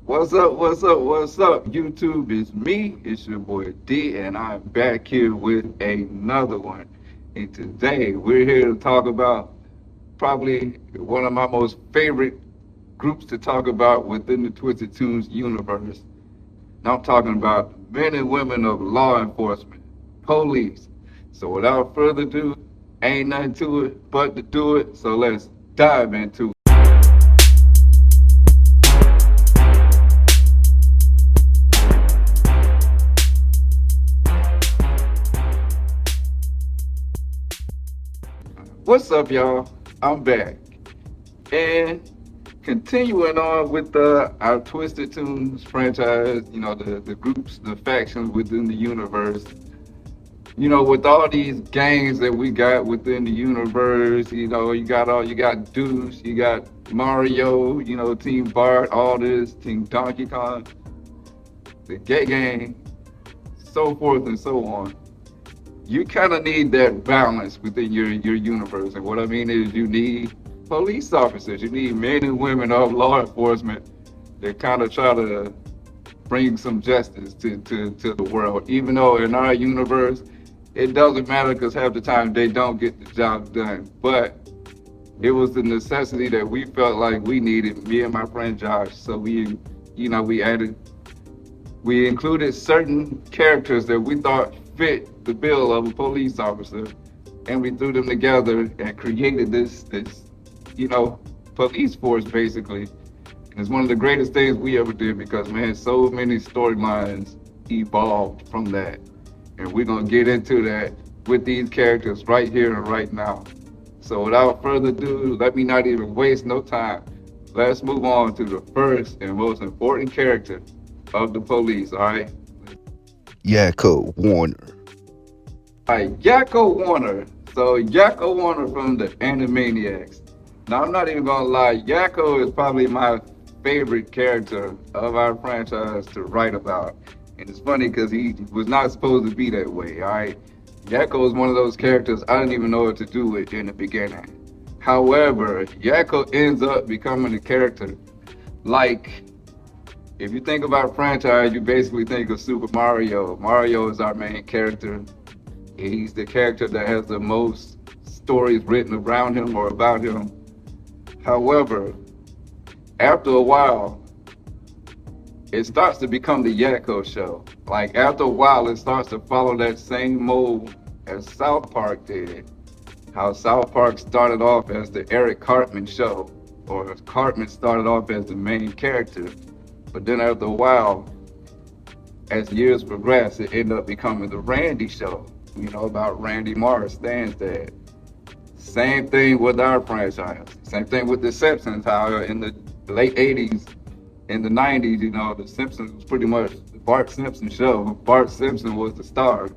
What's up? What's up? What's up? YouTube, it's me. It's your boy D, and I'm back here with another one. And today we're here to talk about probably one of my most favorite groups to talk about within the Twisted Toons universe. And I'm talking about men and women of law enforcement, police. So without further ado, ain't nothing to it but to do it. So let's dive into it. What's up, y'all? I'm back. And continuing on with our Twisted Toons franchise, the groups, the factions within the universe. With all these gangs that we got within the universe, you got Deuce, you got Mario, Team Bart, all this, Team Donkey Kong, the Gay Gang, so forth and so on. You kind of need that balance within your universe. And what I mean is you need police officers. You need men and women of law enforcement that kind of try to bring some justice to the world. Even though in our universe, it doesn't matter because half the time they don't get the job done. But it was the necessity that we felt like we needed, me and my friend Josh. So we included certain characters that we thought fit the bill of a police officer, and we threw them together and created this police force basically. And it's one of the greatest things we ever did because, man, so many storylines evolved from that. And we're gonna get into that with these characters right here and right now. So without further ado, let me not even waste no time. Let's move on to the first and most important character of the police, all right? Yakko Warner. All right, Yakko Warner. So Yakko Warner from the Animaniacs. Now I'm not even gonna lie, Yakko is probably my favorite character of our franchise to write about. And it's funny because he was not supposed to be that way, all right? Yakko is one of those characters I didn't even know what to do with in the beginning. However, Yakko ends up becoming a character like, if you think about franchise, you basically think of Super Mario. Mario is our main character. He's the character that has the most stories written around him or about him. However, after a while, it starts to become the Yakko show. Like after a while, it starts to follow that same mold as South Park did. How South Park started off as the Eric Cartman show, or Cartman started off as the main character. But then after a while, as years progressed, it ended up becoming the Randy show, about Randy Marsh, Stan's dad. Same thing with our franchise. Same thing with the Simpsons, how in the late 80s, in the 90s, the Simpsons was pretty much the Bart Simpson show. Bart Simpson was the star.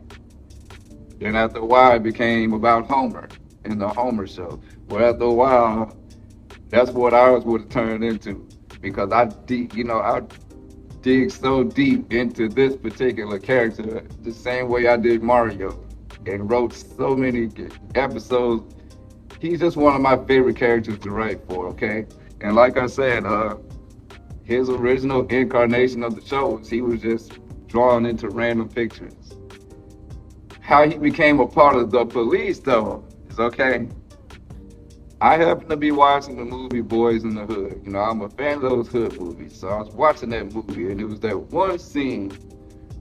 Then after a while, it became about Homer in the Homer show. Well, after a while, that's what ours would have turned into. Because I dig so deep into this particular character the same way I did Mario and wrote so many episodes. He's just one of my favorite characters to write for, okay? And like I said, his original incarnation of the show was he was just drawn into random pictures. How he became a part of the police, though, is okay. I happened to be watching the movie Boys in the Hood. I'm a fan of those hood movies. So I was watching that movie, and it was that one scene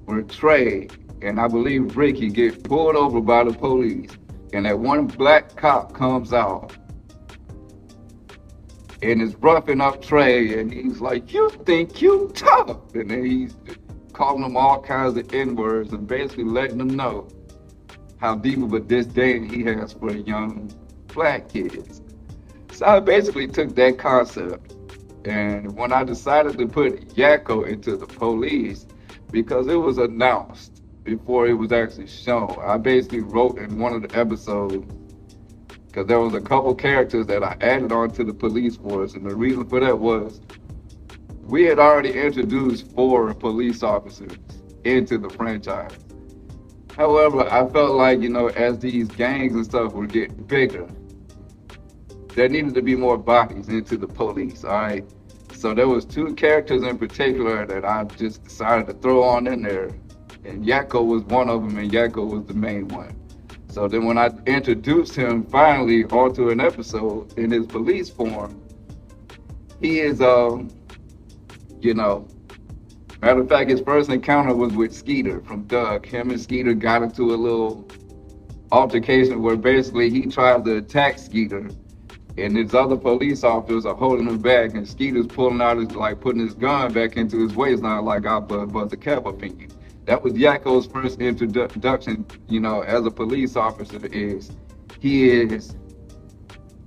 where Trey and I believe Ricky get pulled over by the police, and that one black cop comes out and is roughing up Trey, and he's like, "You think you tough?" And then he's calling them all kinds of N-words and basically letting them know how deep of a disdain he has for young black kids. So I basically took that concept, and when I decided to put Yakko into the police, because it was announced before it was actually shown, I basically wrote in one of the episodes, because there was a couple characters that I added on to the police force, and the reason for that was we had already introduced 4 police officers into the franchise. However, I felt like, as these gangs and stuff were getting bigger, there needed to be more bodies into the police, all right? So there was two characters in particular that I just decided to throw on in there. And Yakko was one of them, and Yakko was the main one. So then when I introduced him finally onto an episode in his police form, he is, you know, matter of fact, his first encounter was with Skeeter from Doug. Him and Skeeter got into a little altercation where basically he tried to attack Skeeter, and his other police officers are holding him back, and Skeeter's pulling out his, like, putting his gun back into his waistline like I bust the cap up in you. That was Yakko's first introduction, you know, as a police officer. He is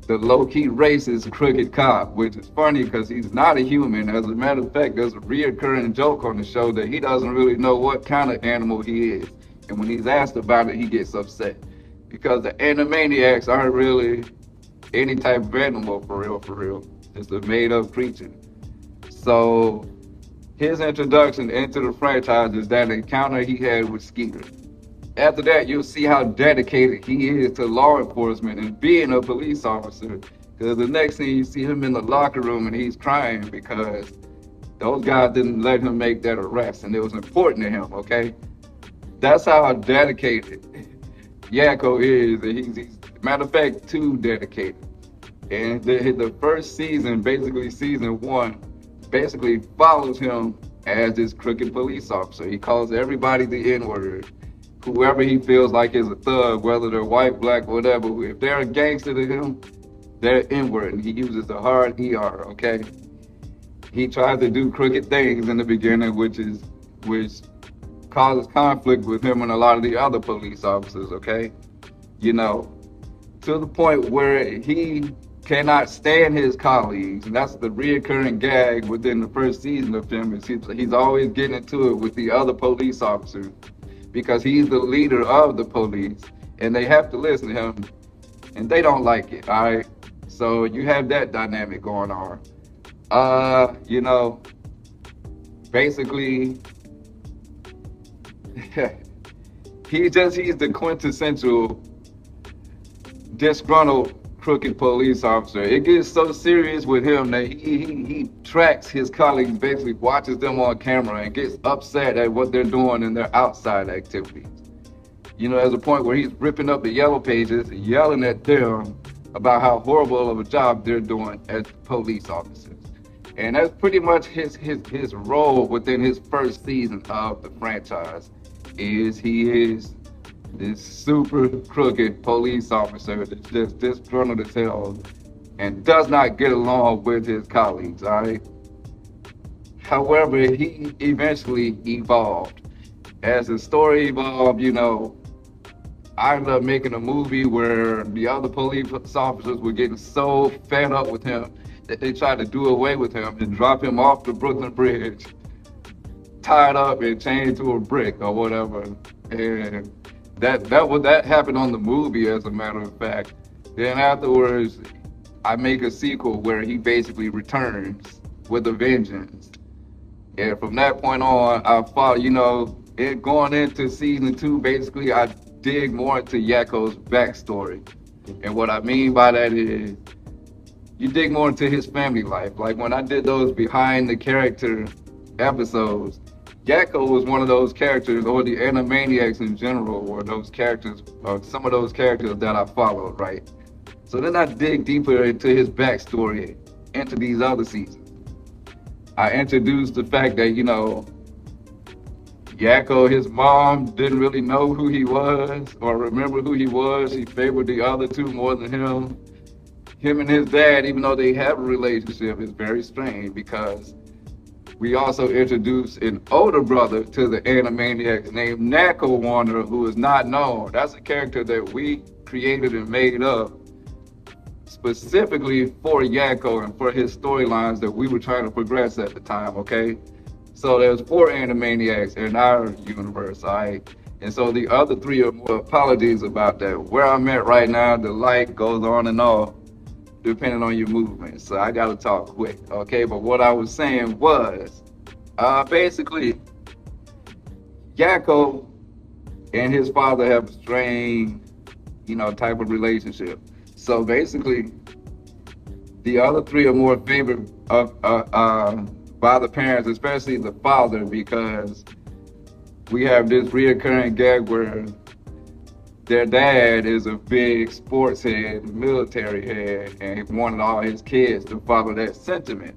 the low-key racist crooked cop, which is funny because he's not a human. As a matter of fact, there's a reoccurring joke on the show that he doesn't really know what kind of animal he is. And when he's asked about it, he gets upset. Because the Animaniacs aren't really any type of animal, for real. It's a made-up creature. So his introduction into the franchise is that encounter he had with Skeeter. After that, you'll see how dedicated he is to law enforcement and being a police officer. Because the next thing you see him in the locker room and he's crying because those guys didn't let him make that arrest, and it was important to him, okay? That's how dedicated Yakko is. And he's matter of fact, too dedicated. And the first season, basically season 1, basically follows him as this crooked police officer. He calls everybody the N-word. Whoever he feels like is a thug, whether they're white, black, whatever, if they're a gangster to him, they're N-word, and he uses the hard ER, okay? He tries to do crooked things in the beginning, which causes conflict with him and a lot of the other police officers, okay? You know, to the point where he cannot stand his colleagues, and that's the reoccurring gag within the first season of him. Is he's always getting into it with the other police officers because he's the leader of the police, and they have to listen to him, and they don't like it. All right, so you have that dynamic going on. You know, basically, he's the quintessential disgruntled crooked police officer. It gets so serious with him that he tracks his colleagues, basically watches them on camera and gets upset at what they're doing in their outside activities. You know, there's a point where he's ripping up the yellow pages and yelling at them about how horrible of a job they're doing as police officers. And that's pretty much his role within his first season of the franchise. He is this super crooked police officer that's just disgruntled as hell and does not get along with his colleagues, all right? However, he eventually evolved. As the story evolved, you know, I ended up making a movie where the other police officers were getting so fed up with him that they tried to do away with him and drop him off the Brooklyn Bridge, tied up and chained to a brick or whatever. And that happened on the movie, as a matter of fact. Then afterwards, I make a sequel where he basically returns with a vengeance. And from that point on, I thought, you know, going into season 2, basically, I dig more into Yakko's backstory. And what I mean by that is, you dig more into his family life. Like when I did those behind the character episodes, Yakko was one of those characters, or the Animaniacs in general, were those characters, or some of those characters that I followed, right? So then I dig deeper into his backstory, into these other seasons. I introduced the fact that, you know, Yakko, his mom didn't really know who he was or remember who he was. She favored the other two more than him. Him and his dad, even though they have a relationship, is very strange because we also introduced an older brother to the Animaniacs named Yakko Warner, who is not known. That's a character that we created and made up specifically for Yakko and for his storylines that we were trying to progress at the time, okay? So there's 4 Animaniacs in our universe, all right? And so the other 3 are more apologies about that. Where I'm at right now, the light goes on and off depending on your movement. So I gotta talk quick, okay? But what I was saying was, basically, Yakko and his father have a strained, you know, type of relationship. So basically, The other three are more favored by the parents, especially the father, because we have this reoccurring gag where their dad is a big sports head, military head, and he wanted all his kids to follow that sentiment.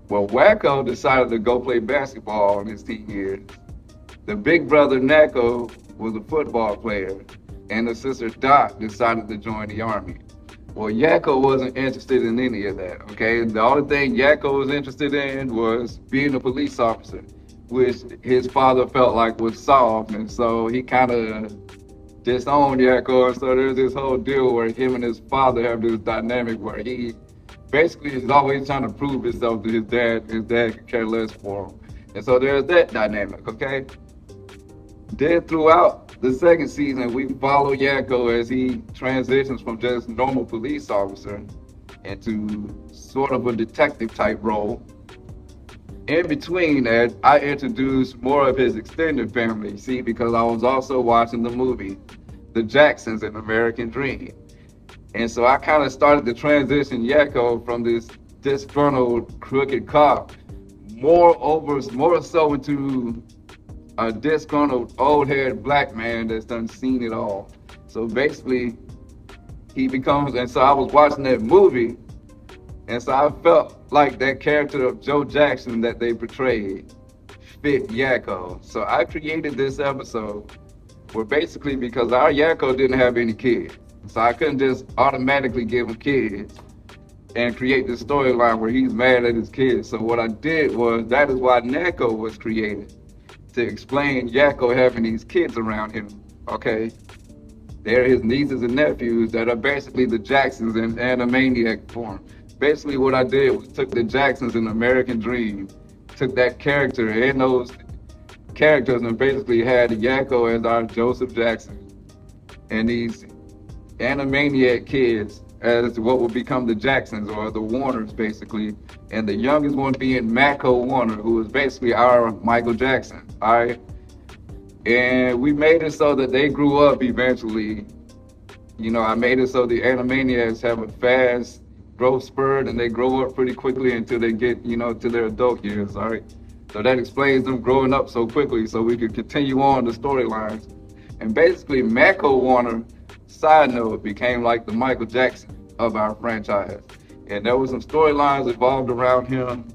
Well, Wakko decided to go play basketball in his teen years. The big brother, Nakko, was a football player, and the sister, Dot, decided to join the army. Well, Yakko wasn't interested in any of that, okay? The only thing Yakko was interested in was being a police officer, which his father felt like was soft, and so he kind of disowned Yakko, and so there's this whole deal where him and his father have this dynamic where he basically is always trying to prove himself to his dad. His dad could care less for him. And so there's that dynamic, okay? Then throughout the second season, we follow Yakko as he transitions from just normal police officer into sort of a detective type role. In between that, I introduced more of his extended family, see, because I was also watching the movie, The Jacksons, An American Dream. And so I kind of started to transition Yakko from this disgruntled, crooked cop more so into a disgruntled, old-haired black man that's done seen it all. So basically, he becomes, and so I was watching that movie, and so I felt like that character of Joe Jackson that they portrayed fit Yakko. So I created this episode where basically, because our Yakko didn't have any kids, so I couldn't just automatically give him kids and create this storyline where he's mad at his kids. So what I did was, that is why Nakko was created, to explain Yakko having these kids around him, okay? They're his nieces and nephews that are basically the Jacksons in Animaniac form. Basically what I did was took the Jacksons in American Dream, took that character and those characters and basically had Yakko as our Joseph Jackson and these Animaniac kids as what would become the Jacksons or the Warners basically, and the youngest one being Yakko Warner, who is basically our Michael Jackson, all right? And we made it so that they grew up eventually. You know, I made it so the Animaniacs have a fast growth spurt and they grow up pretty quickly until they get, you know, to their adult years, all right? So that explains them growing up so quickly so we could continue on the storylines. And basically, Yakko Warner, side note, became like the Michael Jackson of our franchise. And there was some storylines evolved around him,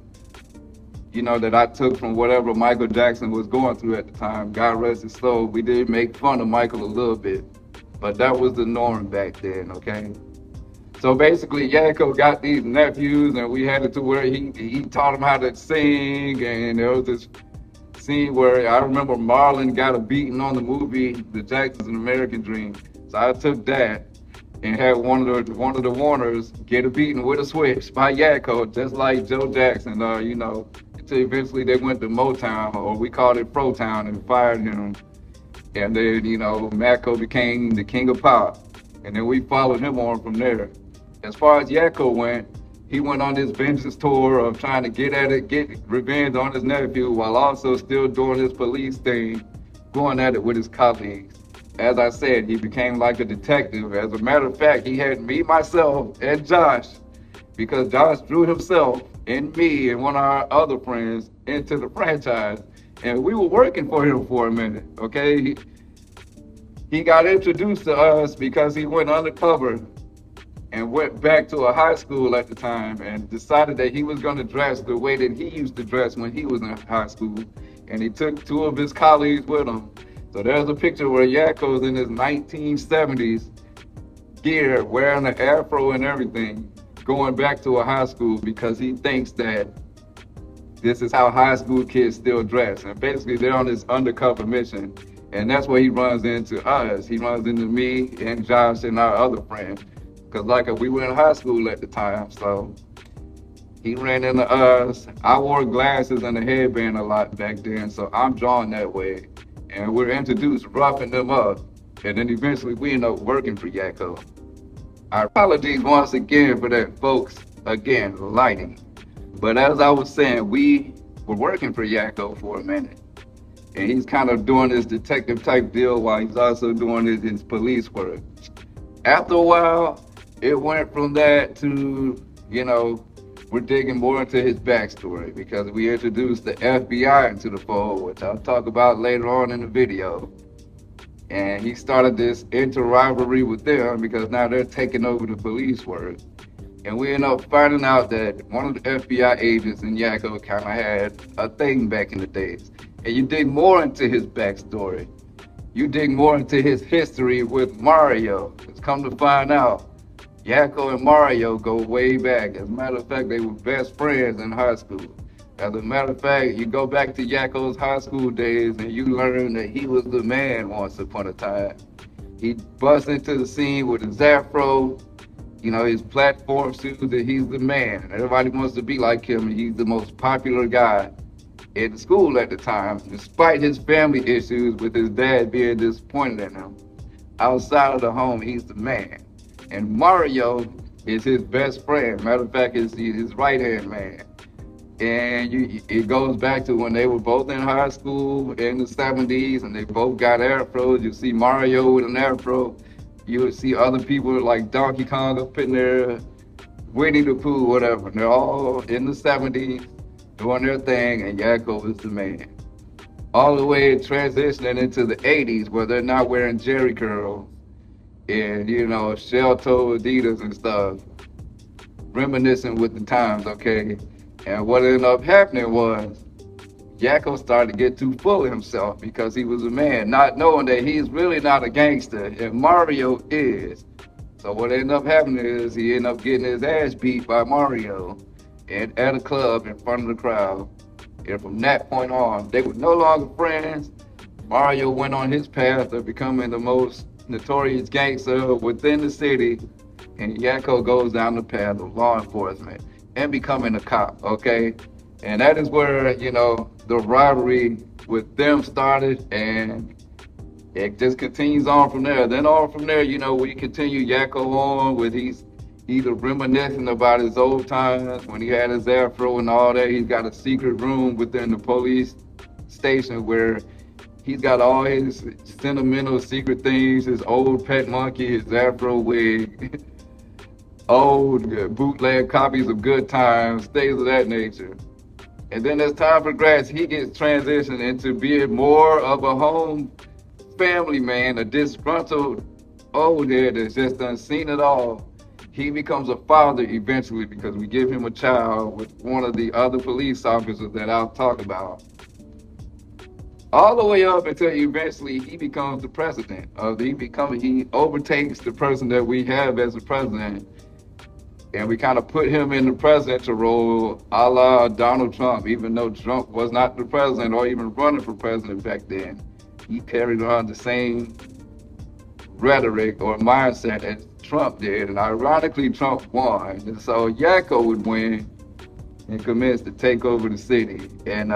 you know, that I took from whatever Michael Jackson was going through at the time. God rest his soul. We did make fun of Michael a little bit, but that was the norm back then, okay? So basically, Yakko got these nephews, and we had it to where he taught them how to sing, and there was this scene where I remember Marlon got a beating on the movie The Jacksons, An American Dream. So I took that and had one of the Warners get a beating with a switch by Yakko, just like Joe Jackson, you know, until eventually they went to Motown, or we called it Pro-Town, and fired him. And then, you know, Yakko became the king of pop. And then we followed him on from there. As far as Yakko went, he went on this vengeance tour of trying to get revenge on his nephew while also still doing his police thing, going at it with his colleagues. As I said, he became like a detective. As a matter of fact, he had me, myself, and Josh, because Josh drew himself and me and one of our other friends into the franchise. And we were working for him for a minute, okay? He got introduced to us because he went undercover and went back to a high school at the time and decided that he was going to dress the way that he used to dress when he was in high school. And he took two of his colleagues with him. So there's a picture where Yakko's in his 1970s gear, wearing an afro and everything, going back to a high school because he thinks that this is how high school kids still dress. And basically they're on this undercover mission. And that's where he runs into us. He runs into me and Josh and our other friend. Because like we were in high school at the time, so he ran into us. I wore glasses and a headband a lot back then, so I'm drawn that way. And we're introduced roughing them up. And then eventually we end up working for Yakko. Our apologies once again for that, folks. Again, lighting. But as I was saying, we were working for Yakko for a minute. And he's kind of doing this detective type deal while he's also doing his police work. After a while, it went from that to you know, we're digging more into his backstory because we introduced the FBI into the fold, which I'll talk about later on in the video. And he started this inter-rivalry with them because now they're taking over the police work. And we end up finding out that one of the FBI agents in Yakko kind of had a thing back in the days. And you dig more into his backstory. You dig more into his history with Mario. It's come to find out, Yakko and Mario go way back. As a matter of fact, they were best friends in high school. As a matter of fact, you go back to Yakko's high school days and you learn that he was the man once upon a time. He busts into the scene with his afro, you know, his platform suit, that he's the man. Everybody wants to be like him, and he's the most popular guy in school at the time, despite his family issues with his dad being disappointed in him. Outside of the home, he's the man. And Mario is his best friend. Matter of fact, he's his right-hand man. And it goes back to when they were both in high school in the 70s, and they both got afros. You see Mario with an afro. You would see other people like Donkey Kong up in there, Winnie the Pooh, whatever. And they're all in the 70s doing their thing, and Yakko is the man. All the way transitioning into the 80s where they're not wearing jerry curls and, you know, shell-toed Adidas and stuff, reminiscing with the times, okay? And what ended up happening was Yakko started to get too full of himself because he was a man, not knowing that he's really not a gangster, and Mario is. So what ended up happening is he ended up getting his ass beat by Mario at a club in front of the crowd. And from that point on, they were no longer friends. Mario went on his path of becoming the most notorious gangster within the city, and Yakko goes down the path of law enforcement and becoming a cop, okay? And that is where, you know, the rivalry with them started, and it just continues on from there. Then on from there, you know, we continue Yakko on with he's either reminiscing about his old times when he had his afro and all that. He's got a secret room within the police station where he's got all his sentimental secret things, his old pet monkey, his afro wig, old bootleg copies of Good Times, things of that nature. And then as time progresses, he gets transitioned into being more of a home family man, a disgruntled old head that's just done seen it all. He becomes a father eventually because we give him a child with one of the other police officers that I'll talk about. All the way up until eventually he becomes the president. He overtakes the person that we have as the president. And we kind of put him in the presidential role a la Donald Trump, even though Trump was not the president or even running for president back then. He carried on the same rhetoric or mindset as Trump did. And ironically, Trump won. And so Yakko would win and commence to take over the city. And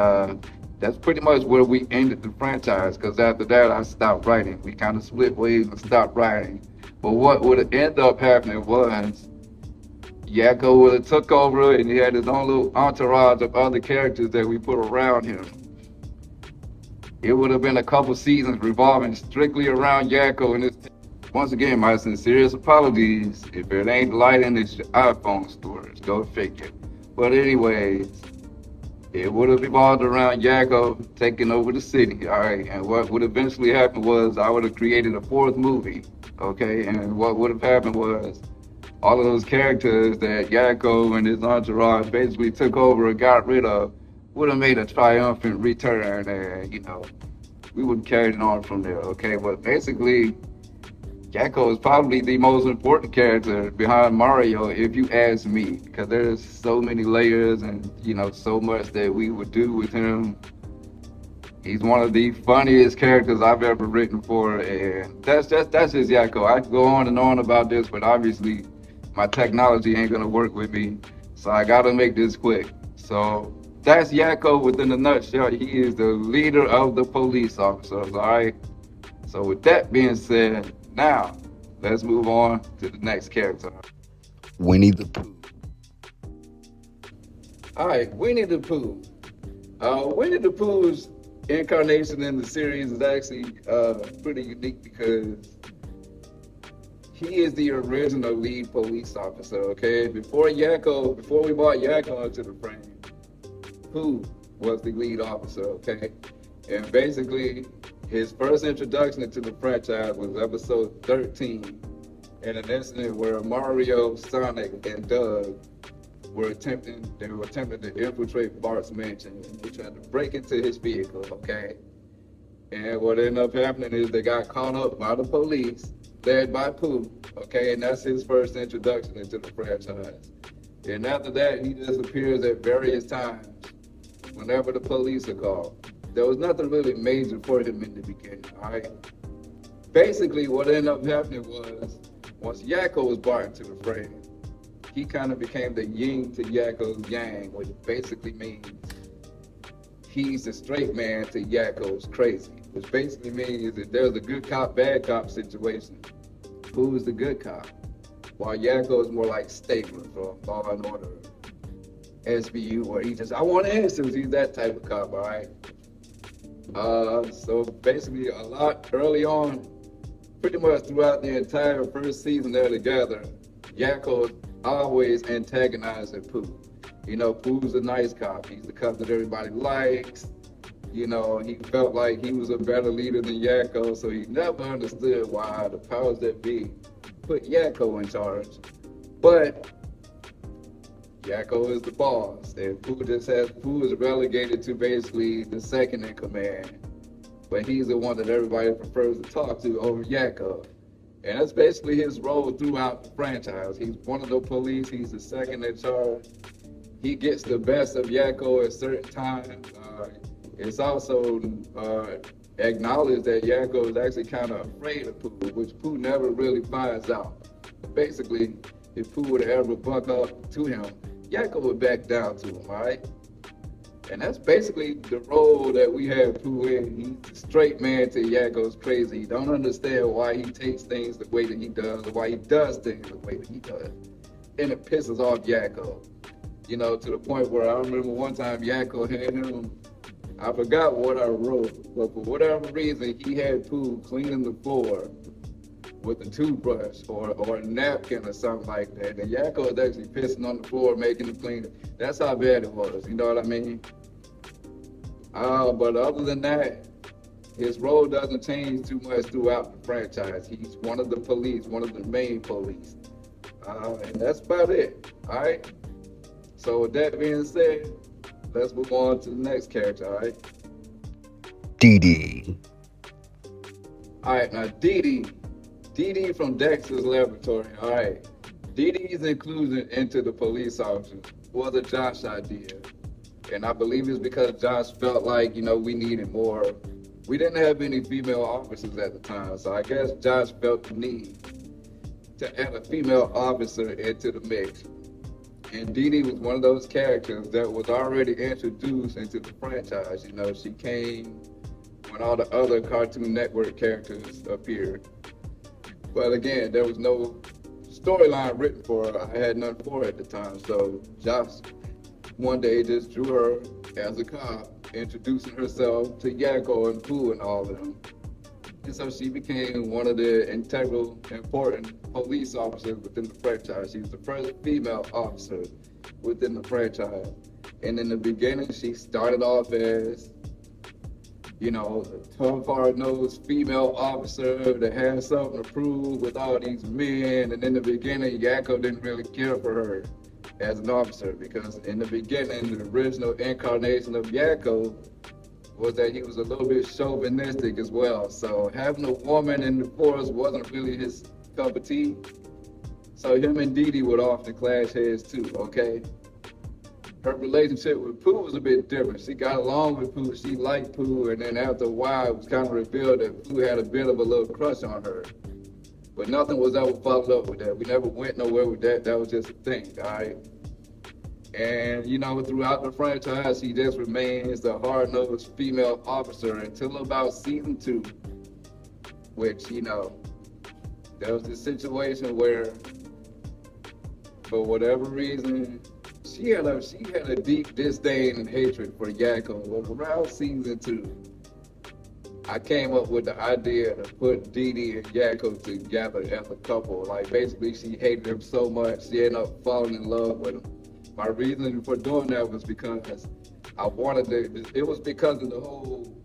that's pretty much where we ended the franchise, because after that, I stopped writing. We kind of split ways and stopped writing. But what would end up happening was Yakko would have took over, and he had his own little entourage of other characters that we put around him. It would have been a couple seasons revolving strictly around Yakko and his team. Once again, my sincerest apologies if it ain't lighting its iPhone storage. Go figure. But anyways, it would have evolved around Yakko taking over the city, all right? And what would eventually happen was I would have created a fourth movie, okay? And what would have happened was all of those characters that Yakko and his entourage basically took over and got rid of would have made a triumphant return, and, you know, we would have carried it on from there, okay? But basically, Yakko is probably the most important character behind Mario, if you ask me, because there's so many layers and, you know, so much that we would do with him. He's one of the funniest characters I've ever written for, and that's just Yakko. I could go on and on about this, but obviously my technology ain't gonna work with me, so I gotta make this quick. So that's Yakko within a nutshell. He is the leader of the police officers, all right? So with that being said, now let's move on to the next character. Winnie the Pooh. All right, Winnie the Pooh. Winnie the Pooh's incarnation in the series is actually pretty unique because he is the original lead police officer, okay? Before we brought Yakko into the frame, Pooh was the lead officer, okay? And basically, his first introduction into the franchise was episode 13, in an incident where Mario, Sonic, and Doug were attempting to infiltrate Bart's mansion. They tried to break into his vehicle, okay? And what ended up happening is they got caught up by the police, led by Pooh, okay? And that's his first introduction into the franchise. And after that, he just appears at various times whenever the police are called. There was nothing really major for him in the beginning, all right? Basically, what ended up happening was, once Yakko was brought into the frame, he kind of became the yin to Yakko's yang, which basically means he's the straight man to Yakko's crazy, which basically means that there's a good cop, bad cop situation. Who's the good cop? While Yakko is more like Stabler from Law and Order, SVU, where he just, I want answers. He's that type of cop, all right? So basically, a lot early on, pretty much throughout the entire first season they're together, Yakko always antagonizing Pooh. You know, Pooh's a nice cop. He's the cop that everybody likes. You know, he felt like he was a better leader than Yakko, so he never understood why the powers that be put Yakko in charge. But Yakko is the boss, and Pooh is relegated to basically the second in command. But he's the one that everybody prefers to talk to over Yakko. And that's basically his role throughout the franchise. He's one of the police, he's the second in charge. He gets the best of Yakko at certain times. It's also acknowledged that Yakko is actually kind of afraid of Pooh, which Pooh never really finds out. But basically, if Pooh would ever buck up to him, Yakko would back down to him, all right? And that's basically the role that we have Pooh in. He's the straight man to Yakko's crazy. He don't understand why he takes things the way that he does, or why he does things the way that he does. And it pisses off Yakko. You know, to the point where I remember one time Yakko had him, I forgot what I wrote, but for whatever reason, he had Pooh cleaning the floor with a toothbrush or a napkin or something like that. And Yakko was actually pissing on the floor, making the cleaner. That's how bad it was, you know what I mean? But other than that, his role doesn't change too much throughout the franchise. He's one of the police, one of the main police. And that's about it, all right? So with that being said, let's move on to the next character, all right? Deedee. All right, now Deedee from Dexter's Laboratory, all right. Deedee's inclusion into the police officers was a Josh idea. And I believe it's because Josh felt like, you know, we needed more. We didn't have any female officers at the time, so I guess Josh felt the need to add a female officer into the mix. And Deedee was one of those characters that was already introduced into the franchise. You know, she came when all the other Cartoon Network characters appeared. But again, there was no storyline written for her. I had none for her at the time. So Josh one day just drew her as a cop, introducing herself to Yakko and Pooh and all of them. And so she became one of the integral, important police officers within the franchise. She was the first female officer within the franchise. And in the beginning, she started off as, you know, the tough, hard-nosed female officer that had something to prove with all these men. And in the beginning, Yakko didn't really care for her as an officer, because in the beginning, the original incarnation of Yakko was that he was a little bit chauvinistic as well. So having a woman in the force wasn't really his cup of tea. So him and Deedee would often clash heads too, okay? Her relationship with Pooh was a bit different. She got along with Pooh, she liked Pooh, and then after a while, it was kind of revealed that Pooh had a bit of a little crush on her. But nothing was ever followed up with that. We never went nowhere with that. That was just a thing, all right? And, you know, throughout the franchise, she just remains the hard-nosed female officer until about season 2, which, you know, there was this situation where, for whatever reason, she had a deep disdain and hatred for Yakko around season 2. I came up with the idea to put Deedee and Yakko together as a couple. Like basically she hated him so much, she ended up falling in love with him. My reason for doing that was because I wanted to, it was because of the whole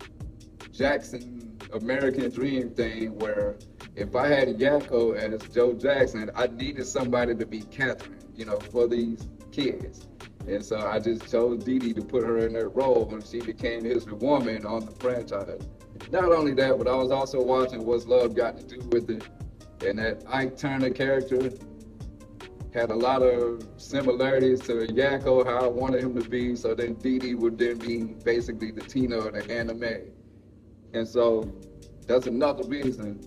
Jackson American Dream thing where if I had Yakko as Joe Jackson, I needed somebody to be Catherine, you know, for these kids. And so I just chose Deedee to put her in that role when she became his woman on the franchise. Not only that, but I was also watching What's Love Got to Do with It. And that Ike Turner character had a lot of similarities to Yakko, how I wanted him to be. So then Deedee would then be basically the Tina of the anime. And so that's another reason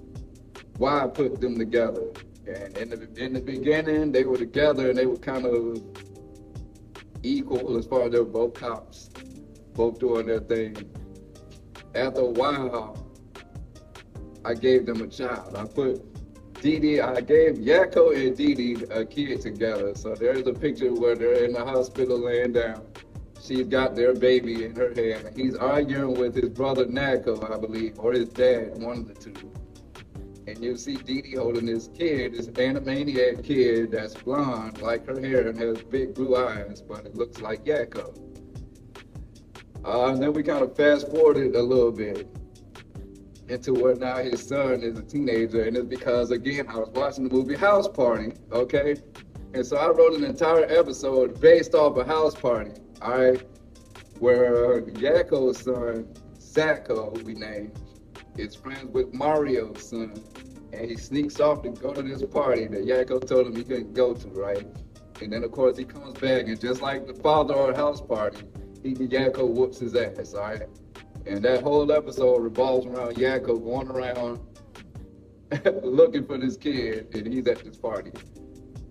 why I put them together. And in the beginning, they were together and they were kind of equal as far as they were both cops, both doing their thing. After a while, I gave them a child. I gave Yakko and Deedee a kid together. So there's a picture where they're in the hospital laying down. She's got their baby in her hand. He's arguing with his brother Nako, I believe, or his dad, one of the two. And you see Deedee holding this kid, this Animaniac kid that's blonde, like her hair, and has big blue eyes, but it looks like Yakko. And then we kind of fast forwarded a little bit into where now his son is a teenager, and it's because, again, I was watching the movie House Party, okay? And so I wrote an entire episode based off a House Party, all right? Where Yakko's son, Sacco, we named, is friends with Mario's son, and he sneaks off to go to this party that Yakko told him he couldn't go to, right? And then, of course, he comes back, and just like the father of a house party, Yakko whoops his ass, all right? And that whole episode revolves around Yakko going around looking for this kid, and he's at this party.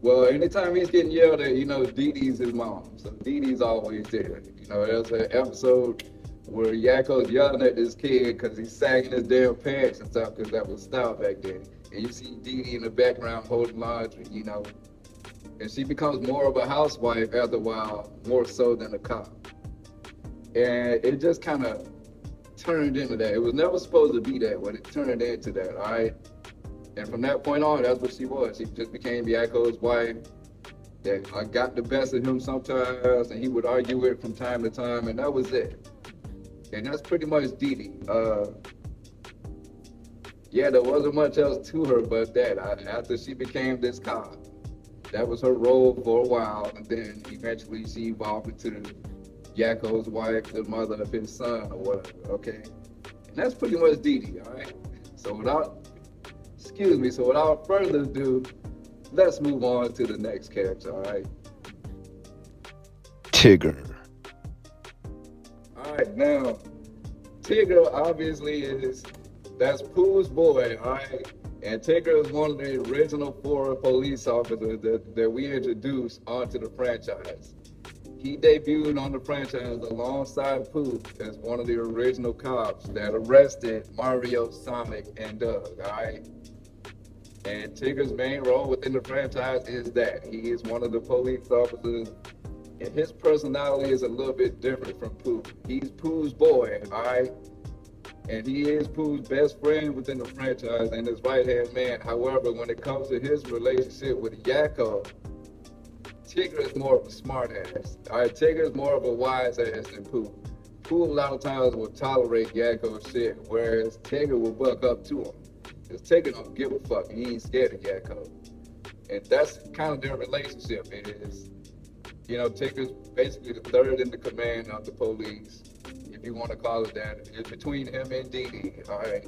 Well, anytime he's getting yelled at, you know, Deedee's his mom, so Deedee's always there. You know, there's an episode where Yakko's yelling at this kid because he's sagging his damn pants and stuff, because that was style back then. And you see Deedee in the background holding laundry, you know. And she becomes more of a housewife after a while, more so than a cop. And it just kind of turned into that. It was never supposed to be that, but it turned into that, all right? And from that point on, that's what she was. She just became Yakko's wife. That I got the best of him sometimes, and he would argue with it from time to time, and that was it. And that's pretty much Deedee. Yeah, there wasn't much else to her but that. After she became this cop, that was her role for a while, and then eventually she evolved into Yakko's wife, the mother of his son, or whatever, okay? And that's pretty much Deedee, all right? So without further ado, let's move on to the next character, all right? Tigger. All right, now, Tigger obviously that's Pooh's boy, all right? And Tigger is one of the original 4 police officers that we introduced onto the franchise. He debuted on the franchise alongside Pooh as one of the original cops that arrested Mario, Sonic, and Doug, all right? And Tigger's main role within the franchise is that he is one of the police officers, and his personality is a little bit different from Pooh. He's Pooh's boy, all right? And he is Pooh's best friend within the franchise and his right-hand man. However, when it comes to his relationship with Yakko, Tigger is more of a smart ass. All right, Tigger is more of a wise ass than Pooh. Pooh a lot of times will tolerate Yakko's shit, whereas Tigger will buck up to him. Because Tigger don't give a fuck. He ain't scared of Yakko. And that's kind of their relationship. It is, you know, Tigger's basically the third in the command of the police, if you want to call it that. It's between him and Deedee, all right?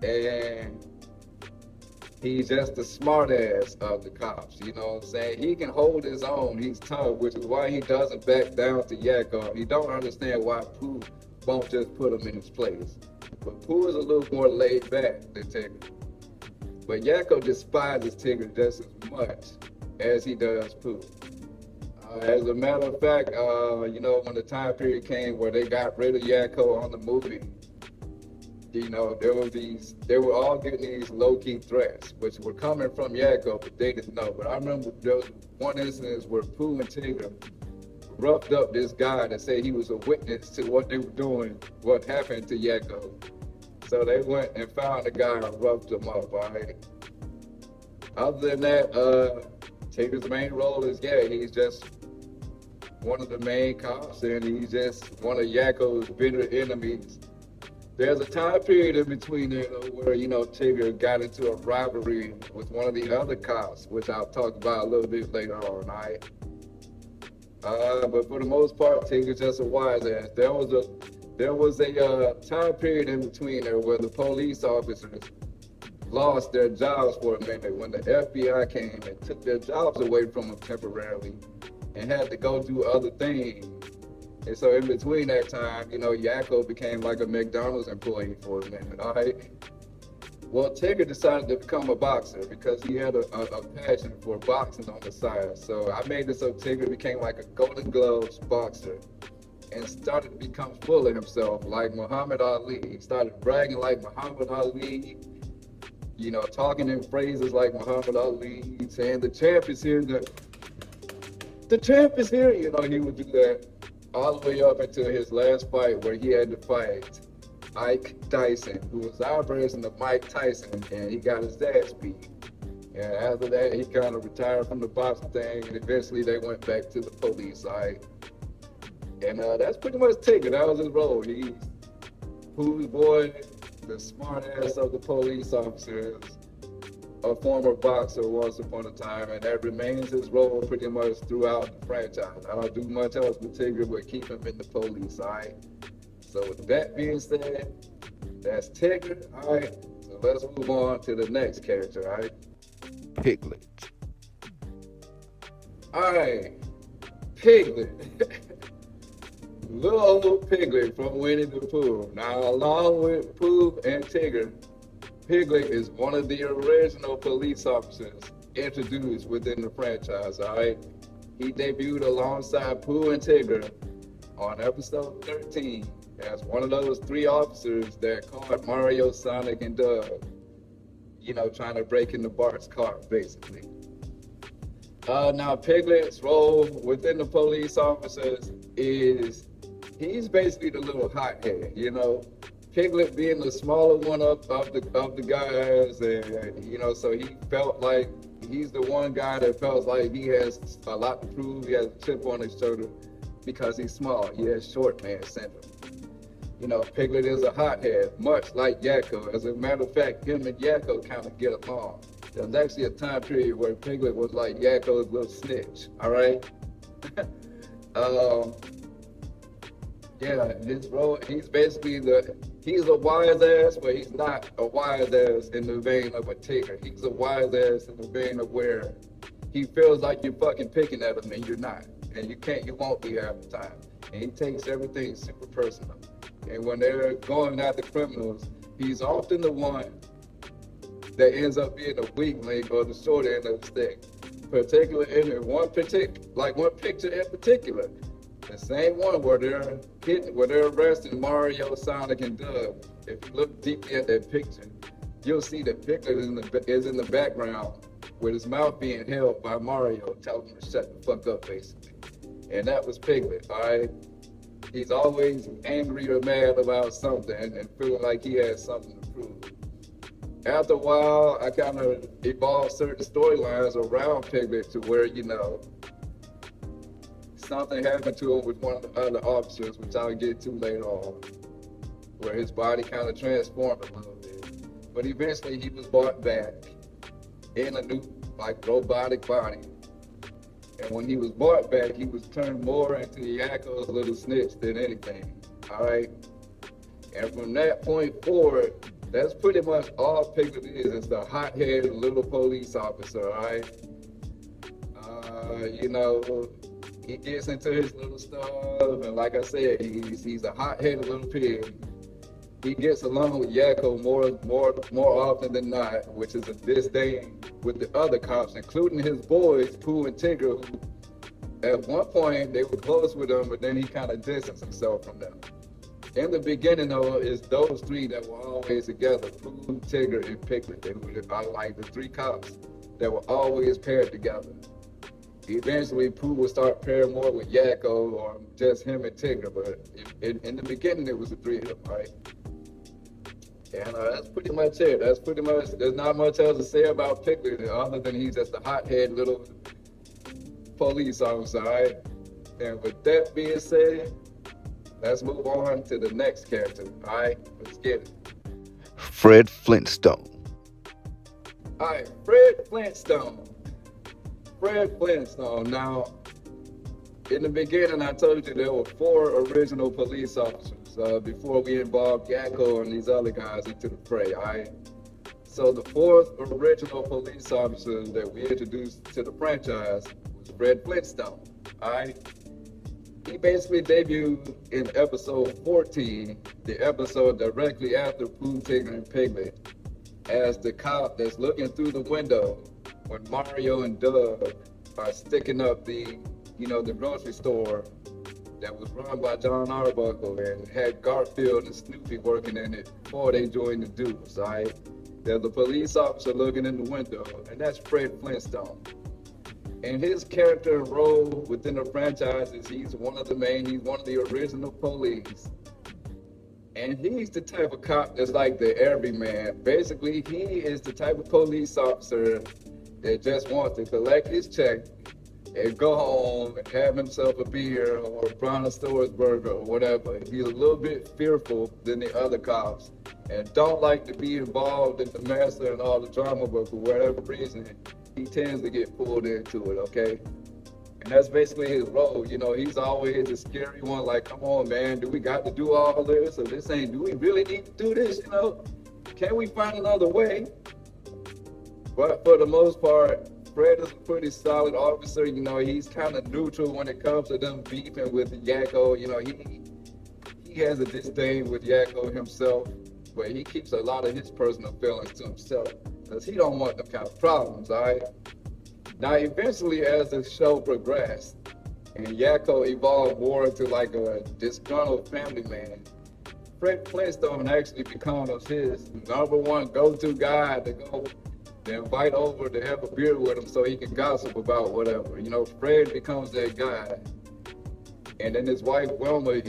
And he's just the smart ass of the cops, you know what I'm saying? He can hold his own, he's tough, which is why he doesn't back down to Yakko. He don't understand why Pooh won't just put him in his place. But Pooh is a little more laid back than Tigger. But Yakko despises Tigger just as much as he does Pooh. As a matter of fact, you know, when the time period came where they got rid of Yakko on the movie, you know, they were all getting these low-key threats, which were coming from Yakko, but they didn't know. But I remember there was one instance where Pooh and Tigger roughed up this guy that said he was a witness to what they were doing, what happened to Yakko. So they went and found the guy and roughed him up, all right? Other than that, Tigger's main role is, he's just one of the main cops, and he's just one of Yakko's bitter enemies. There's a time period in between there, though, where, Tigger got into a rivalry with one of the other cops, which I'll talk about a little bit later on, all right? But for the most part, Tigger's just a wise ass. There was a time period in between there where the police officers lost their jobs for a minute when the FBI came and took their jobs away from them temporarily and had to go do other things. And so in between that time, Yakko became like a McDonald's employee for a minute, all right? Well, Tigger decided to become a boxer because he had a passion for boxing on the side. So I made this so Tigger became like a Golden Gloves boxer and started to become full of himself like Muhammad Ali. He started bragging like Muhammad Ali, talking in phrases like Muhammad Ali, saying the champ is here, the champ is here. He would do that all the way up until his last fight where he had to fight Ike Dyson, who was our version of Mike Tyson, and he got his ass beat. And after that, he kind of retired from the boxing thing, and eventually they went back to the police side. And that's pretty much Tigger. That was his role. He's Pooh's boy, the smart ass of the police officers, a former boxer once upon a time, and that remains his role pretty much throughout the franchise. I don't do much else with Tigger but keep him in the police side. So with that being said, that's Tigger, all right? So let's move on to the next character, all right? Piglet. All right, Piglet. Little old Piglet from Winnie the Pooh. Now, along with Pooh and Tigger, Piglet is one of the original police officers introduced within the franchise, all right? He debuted alongside Pooh and Tigger on episode 13 as one of those three officers that caught Mario, Sonic, and Doug, trying to break into Bart's car, basically. Now, Piglet's role within the police officers is he's basically the little hothead, Piglet being the smaller one of the guys, and so he felt like he's the one guy that felt like he has a lot to prove. He has a chip on his shoulder because he's small. He has short man syndrome. Piglet is a hothead, much like Yakko. As a matter of fact, him and Yakko kind of get along. There's actually a time period where Piglet was like Yakko's little snitch. All right. His role, he's basically he's a wise ass, but he's not a wise ass in the vein of a Tigger. He's a wise ass in the vein of where he feels like you're fucking picking at him and you're not. And you won't be half the time. And he takes everything super personal. And when they're going after criminals, he's often the one that ends up being a weak link or the short end of the stick. Particularly in one picture in particular. The same one where they're arresting Mario, Sonic, and Doug. If you look deeply at that picture, you'll see that Piglet is in the background with his mouth being held by Mario, telling him to shut the fuck up, basically. And that was Piglet, all right? He's always angry or mad about something and feeling like he has something to prove. After a while, I kind of evolved certain storylines around Piglet to where, something happened to him with one of the other officers, which I'll get to later on, where his body kind of transformed a little bit. But eventually he was brought back in a new, robotic body. And when he was brought back, he was turned more into Yakko's little snitch than anything, all right? And from that point forward, that's pretty much all Piglet is. It's the hot-headed little police officer, all right? He gets into his little stuff, and like I said, he's a hot-headed little pig. He gets along with Yakko more often than not, which is a disdain with the other cops, including his boys, Pooh and Tigger, who at one point they were close with him, but then he kind of distanced himself from them. In the beginning, though, it's those three that were always together, Pooh, Tigger, and Piglet. They are like the three cops that were always paired together. Eventually, Pooh would start pairing more with Yakko or just him and Tigger, but in the beginning, it was the three of them, right? And that's pretty much it. There's not much else to say about Piglet other than he's just a hothead little police officer, all right? And with that being said, let's move on to the next character, all right? Let's get it. Fred Flintstone. All right, Fred Flintstone. Fred Flintstone. Now, in the beginning, I told you there were 4 original police officers before we involved Yakko and these other guys into the fray, all right? So the 4th original police officer that we introduced to the franchise was Fred Flintstone, all right? He basically debuted in episode 14, the episode directly after Pooh, Tigger, and Piglet, as the cop that's looking through the window when Mario and Doug are sticking up the grocery store that was run by John Arbuckle and had Garfield and Snoopy working in it before they joined the Dukes, all right? There's a police officer looking in the window, and that's Fred Flintstone. And his character and role within the franchise is he's one of the original police. And he's the type of cop that's like the everyman. Basically, he is the type of police officer that just wants to collect his check and go home and have himself a beer or a Brontosaurus burger or whatever. He's a little bit fearful than the other cops and don't like to be involved in the mess and all the drama, but for whatever reason, he tends to get pulled into it, okay? And that's basically his role. He's always the scary one, like, come on, man, do we got to do all this? Or do we really need to do this, Can we find another way? But for the most part, Fred is a pretty solid officer. He's kind of neutral when it comes to them beefing with Yakko. He has a disdain with Yakko himself, but he keeps a lot of his personal feelings to himself because he don't want them kind of problems, all right? Now, eventually, as the show progressed and Yakko evolved more into like a disgruntled family man, Fred Flintstone actually becomes his number one go-to guy to go to invite over to have a beer with him so he can gossip about whatever. Fred becomes that guy. And then his wife, Wilma, we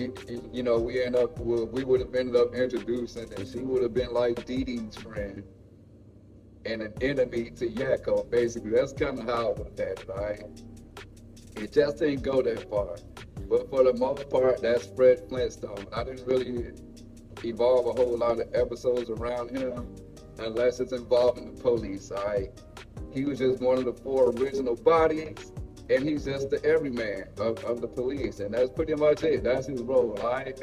would have ended up introducing, and she would have been like Deedee's friend and an enemy to Yakko, basically. That's kind of how it would have happened, all right? It just didn't go that far. But for the most part, that's Fred Flintstone. I didn't really evolve a whole lot of episodes around him unless it's involving the police, all right? He was just one of the 4 original bodies, and he's just the everyman of the police, and that's pretty much it. That's his role, all right?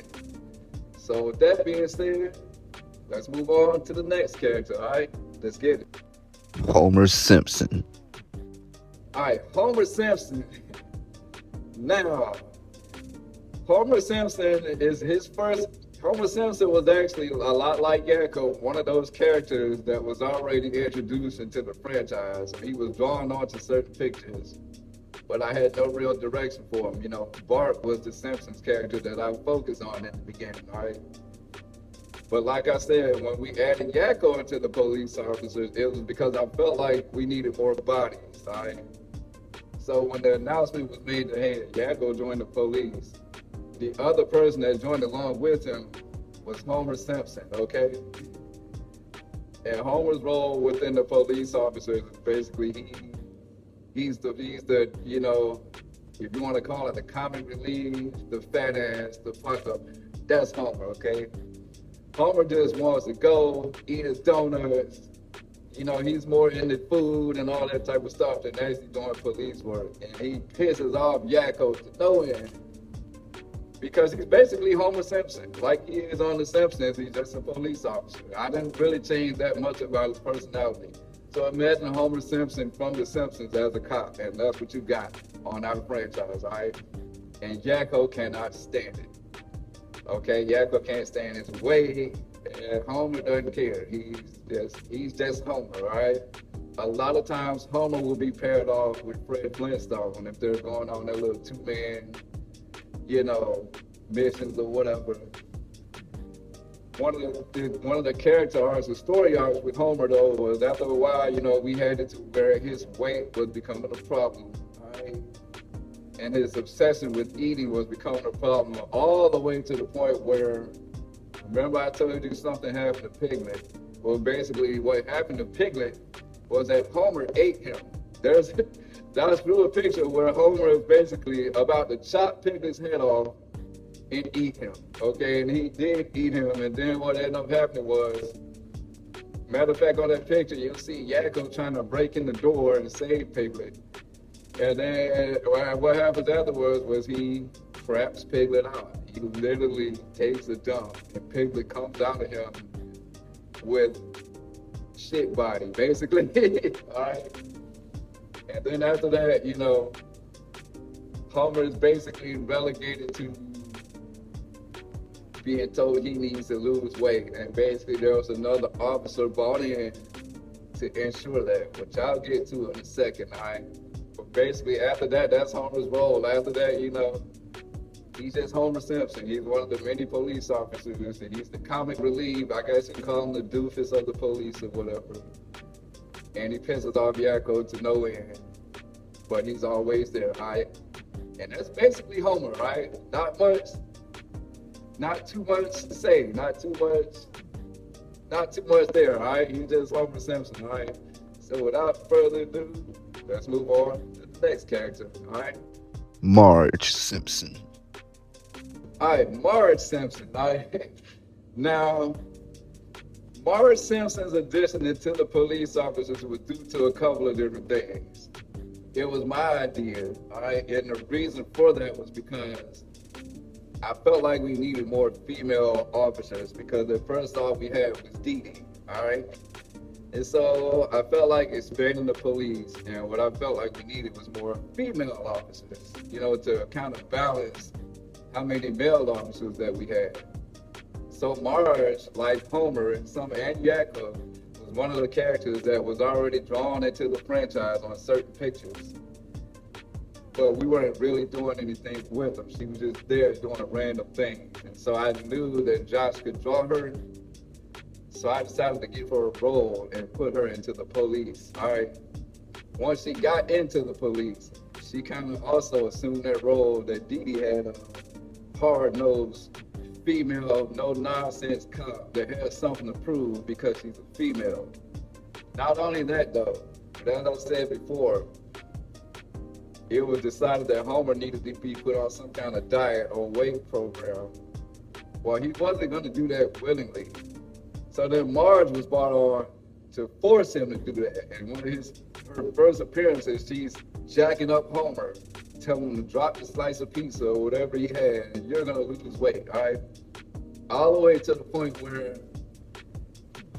So with that being said, let's move on to the next character, all right? Let's get it. Homer Simpson. All right, Homer Simpson. Now, Homer Simpson is his first. Homer Simpson was actually a lot like Yakko, one of those characters that was already introduced into the franchise. He was drawn onto certain pictures, but I had no real direction for him. Bart was the Simpsons character that I focused on in the beginning, all right? But like I said, when we added Yakko into the police officers, it was because I felt like we needed more bodies, all right? So when the announcement was made that, hey, Yakko joined the police, the other person that joined along with him was Homer Simpson, okay? And Homer's role within the police officers is basically he's the if you want to call it the comic relief, the fat ass, the fuck up, that's Homer, okay? Homer just wants to go eat his donuts. He's more into food and all that type of stuff than actually doing police work. And he pisses off Yakko to no end. Because he's basically Homer Simpson. Like he is on The Simpsons, he's just a police officer. I didn't really change that much about his personality. So imagine Homer Simpson from The Simpsons as a cop, and that's what you got on our franchise, all right? And Yakko cannot stand it. Okay, Yakko can't stand his way, and Homer doesn't care. He's just Homer, all right? A lot of times Homer will be paired off with Fred Flintstone if they're going on that little 2-man, missions or whatever. One of the character arcs, the story arcs with Homer though, was after a while, we had it to where his weight was becoming a problem, all right? And his obsession with eating was becoming a problem all the way to the point where Remember I told you something happened to Piglet? Well, basically what happened to Piglet was that Homer ate him. That was through a picture where Homer is basically about to chop Piglet's head off and eat him. Okay, and he did eat him, and then what ended up happening was, matter of fact, on that picture, you'll see Yakko trying to break in the door and save Piglet. And then what happens afterwards was he craps Piglet out. He literally takes a dump, and Piglet comes out of him with shit body, basically. All right. And then after that, you know, Homer is basically relegated to being told he needs to lose weight. And basically there was another officer brought in to ensure that, which I'll get to in a second, all right? But basically after that, that's Homer's role. After that, you know, he's just Homer Simpson. He's one of the many police officers, and he's the comic relief. I guess you can call him the doofus of the police or whatever. And he pisses off Yakko to no end, but he's always there, right? And that's basically Homer, right? Not too much to say, not too much there, right? He's just Homer Simpson, right? So without further ado, let's move on to the next character, all right? Marge Simpson. All right, Marge Simpson, all right? Now, Marge Simpson's addition to the police officers was due to a couple of different things. It was my idea, all right? And the reason for that was because I felt like we needed more female officers, because the first off we had was Deedee, all right? And so I felt like expanding the police, and what I felt like we needed was more female officers, you know, to kind of balance how many male officers that we had. So Marge, like Homer and Yakko, was one of the characters that was already drawn into the franchise on certain pictures. But we weren't really doing anything with them. She was just there doing a random thing. And so I knew that Josh could draw her. So I decided to give her a role and put her into the police, all right? Once she got into the police, she kind of also assumed that role that Deedee had, a hard-nosed female, no-nonsense cop that has something to prove because she's a female. Not only that though, but as I said before, it was decided that Homer needed to be put on some kind of diet or weight program. Well, he wasn't going to do that willingly. So then Marge was brought on to force him to do that. And one of her first appearances, she's jacking up Homer, telling him to drop the slice of pizza or whatever he had, and you're going to lose weight, all right? All the way to the point where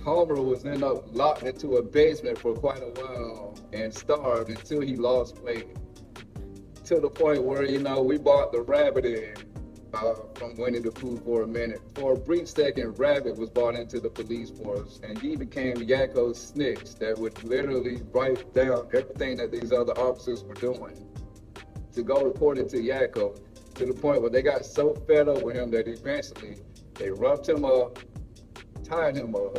Homer was end up locked into a basement for quite a while and starved until he lost weight. To the point where, you know, we bought the rabbit in from Winnie the Pooh for a minute. For a brief second, Rabbit was brought into the police force, and he became Yakko's snitch that would literally write down everything that these other officers were doing to go report it to Yakko, to the point where they got so fed up with him that eventually they roughed him up, tied him up,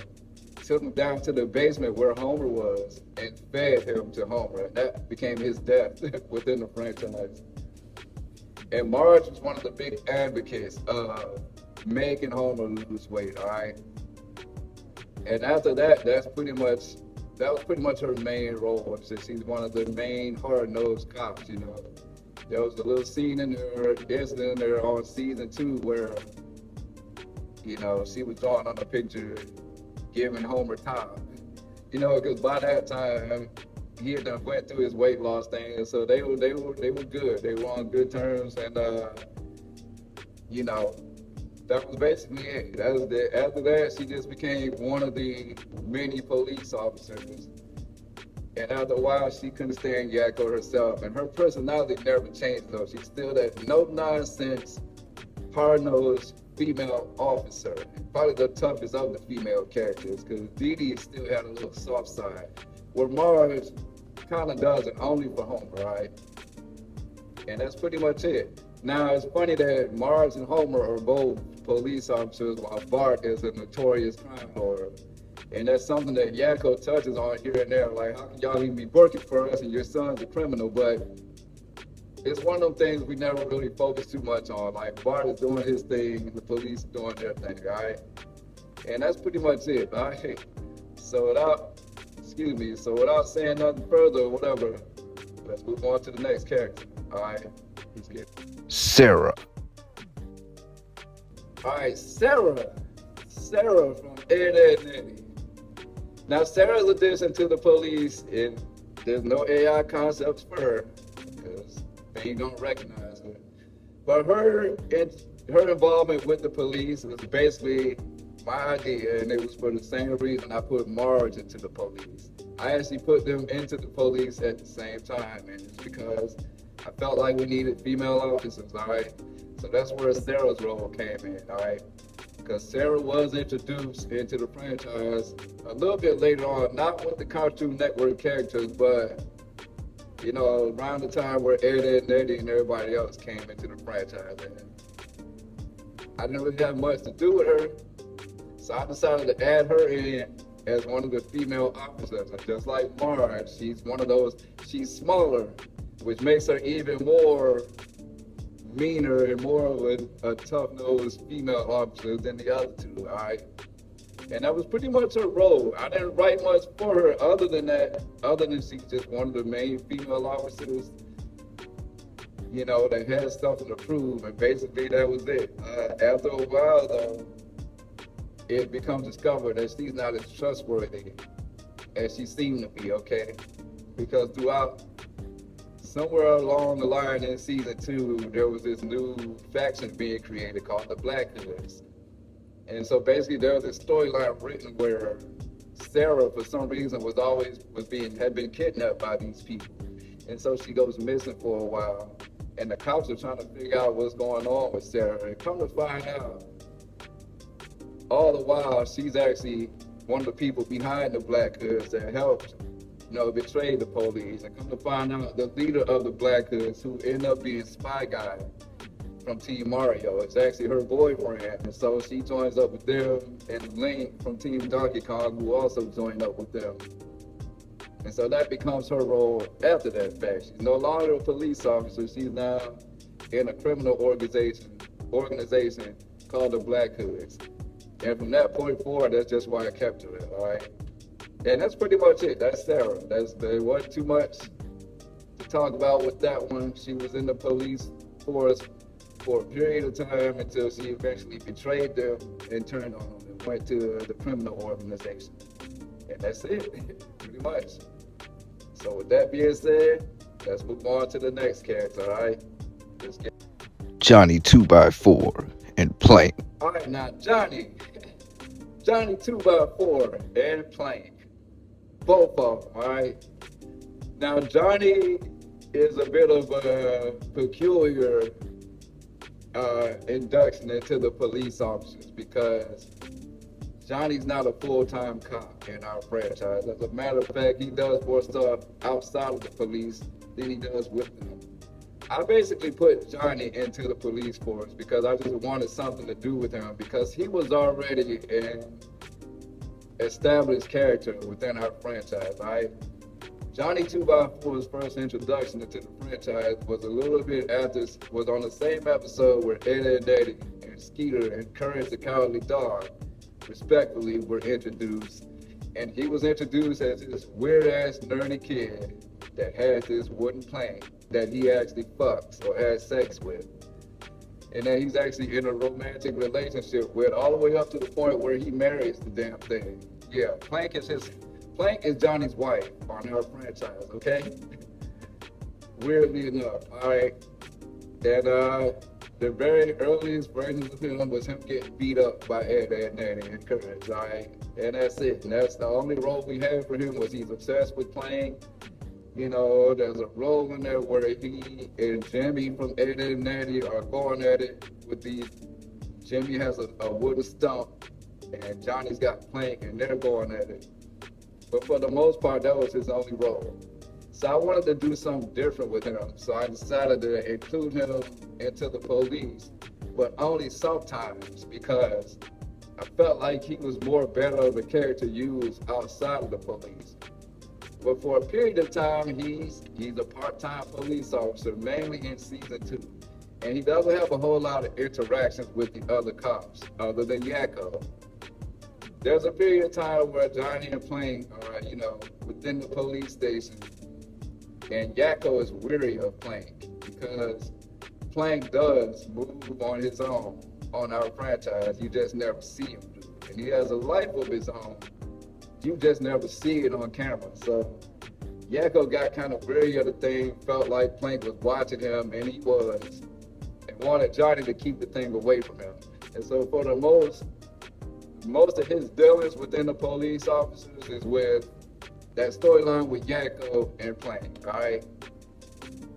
took him down to the basement where Homer was, and fed him to Homer. And that became his death within the franchise. And Marge was one of the big advocates of making Homer lose weight, all right? And after that, that was pretty much her main role. She's one of the main hard-nosed cops, you know. There was a little scene in there, incident in there on season 2 where, you know, she was drawing on a picture giving Homer time. You know, because by that time, he had done went through his weight loss thing, and so they were good. They were on good terms, and you know, that was basically it. That was it. After that, she just became one of the many police officers. And after a while, she couldn't stand Yakko herself, and her personality never changed though. She's still that no-nonsense, hard-nosed female officer. Probably the toughest of the female characters, because Deedee still had a little soft side. Where Marge kind of does it only for Homer, right? And that's pretty much it. Now, it's funny that Marge and Homer are both police officers, while Bart is a notorious crime lord. And that's something that Yakko touches on here and there, like, how can y'all even be working for us and your son's a criminal? But it's one of them things we never really focus too much on. Like, Bart is doing his thing and the police are doing their thing, all right? And that's pretty much it, all right? So without saying nothing further or whatever, let's move on to the next character, all right? Let's get Sarah. All right, Sarah from Ed, Edd n Eddy. Now, Sarah's addition to the police, and there's no AI concepts for her because they don't recognize her. But her involvement with the police was basically my idea, and it was for the same reason I put Marge into the police. I actually put them into the police at the same time, and it's because I felt like we needed female officers, all right? So that's where Sarah's role came in, all right? Because Sarah was introduced into the franchise a little bit later on, not with the Cartoon Network characters, but, you know, around the time where Ed, Edd n Eddy and everybody else came into the franchise. And I didn't really have much to do with her, so I decided to add her in as one of the female officers. And just like Marge, she's one of those, she's smaller, which makes her even more meaner and more of a tough-nosed female officer than the other two, all right? And that was pretty much her role. I didn't write much for her other than she's just one of the main female officers, you know, that had something to prove, and basically that was it. After a while, though, it becomes discovered that she's not as trustworthy as she seemed to be, okay? Because throughout, somewhere along the line in season 2, there was this new faction being created called the Black Hoods. And so basically there was this storyline written where Sarah, for some reason, had been kidnapped by these people. And so she goes missing for a while. And the cops are trying to figure out what's going on with Sarah. And come to find out, all the while, she's actually one of the people behind the Black Hoods that helped, you know, betray the police. And come to find out, the leader of the Black Hoods, who ended up being Spy Guy from Team Mario, is actually her boyfriend. And so she joins up with them, and Link from Team Donkey Kong, who also joined up with them. And so that becomes her role after that fact. She's no longer a police officer. She's now in a criminal organization called the Black Hoods. And from that point forward, that's just why I kept her in, all right? And that's pretty much it. That's Sarah. There wasn't too much to talk about with that one. She was in the police force for a period of time until she eventually betrayed them and turned on them and went to the criminal organization. And that's it, pretty much. So with that being said, let's move on to the next character, all right? Let's get Johnny 2x4 and Plank. All right, now Johnny 2x4 and Plank, both of them, all right? Now Johnny is a bit of a peculiar induction into the police officers because Johnny's not a full-time cop in our franchise. As a matter of fact, he does more stuff outside of the police than he does with them. I basically put Johnny into the police force because I just wanted something to do with him because he was already an established character within our franchise, right? Johnny 2x4's first introduction into the franchise was was on the same episode where Ed, Edd n Eddy and Skeeter and Courage the Cowardly Dog respectively were introduced. And he was introduced as this weird-ass nerdy kid that had this wooden plank that he actually fucks or has sex with. And then he's actually in a romantic relationship with, all the way up to the point where he marries the damn thing. Yeah, Plank is Johnny's wife on our franchise, okay? Weirdly enough, all right? And the very earliest version of him was him getting beat up by Ed, Edd n Eddy and Courage, all right? And that's it. And that's the only role we had for him was he's obsessed with playing. You know, there's a role in there where he and Jimmy from Ed, Edd n Eddy are going at it with these. Jimmy has a wooden stump and Johnny's got Plank and they're going at it. But for the most part, that was his only role. So I wanted to do something different with him. So I decided to include him into the police, but only sometimes because I felt like he was more better of a character used outside of the police. But for a period of time, he's a part-time police officer, mainly in season 2. And he doesn't have a whole lot of interactions with the other cops, other than Yakko. there's a period of time where Johnny and Plank are, within the police station, and Yakko is weary of Plank because Plank does move on his own on our franchise. You just never see him do it. And he has a life of his own. You just never see it on camera. So Yakko got kind of weary of the thing, felt like Plank was watching him, and he was, and wanted Johnny to keep the thing away from him. And so for the most of his dealings within the police officers is with that storyline with Yakko and Plank, all right?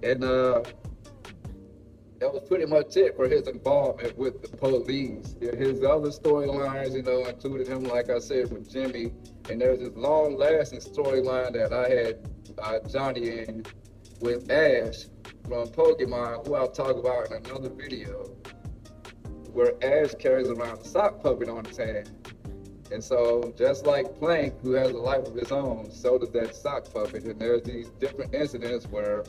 And that was pretty much it for his involvement with the police. His other storylines, included him, like I said, with Jimmy. And there's this long-lasting storyline that I had Johnny in with Ash from Pokemon, who I'll talk about in another video, where Ash carries around a sock puppet on his hand. And so, just like Plank, who has a life of his own, so does that sock puppet. And there's these different incidents where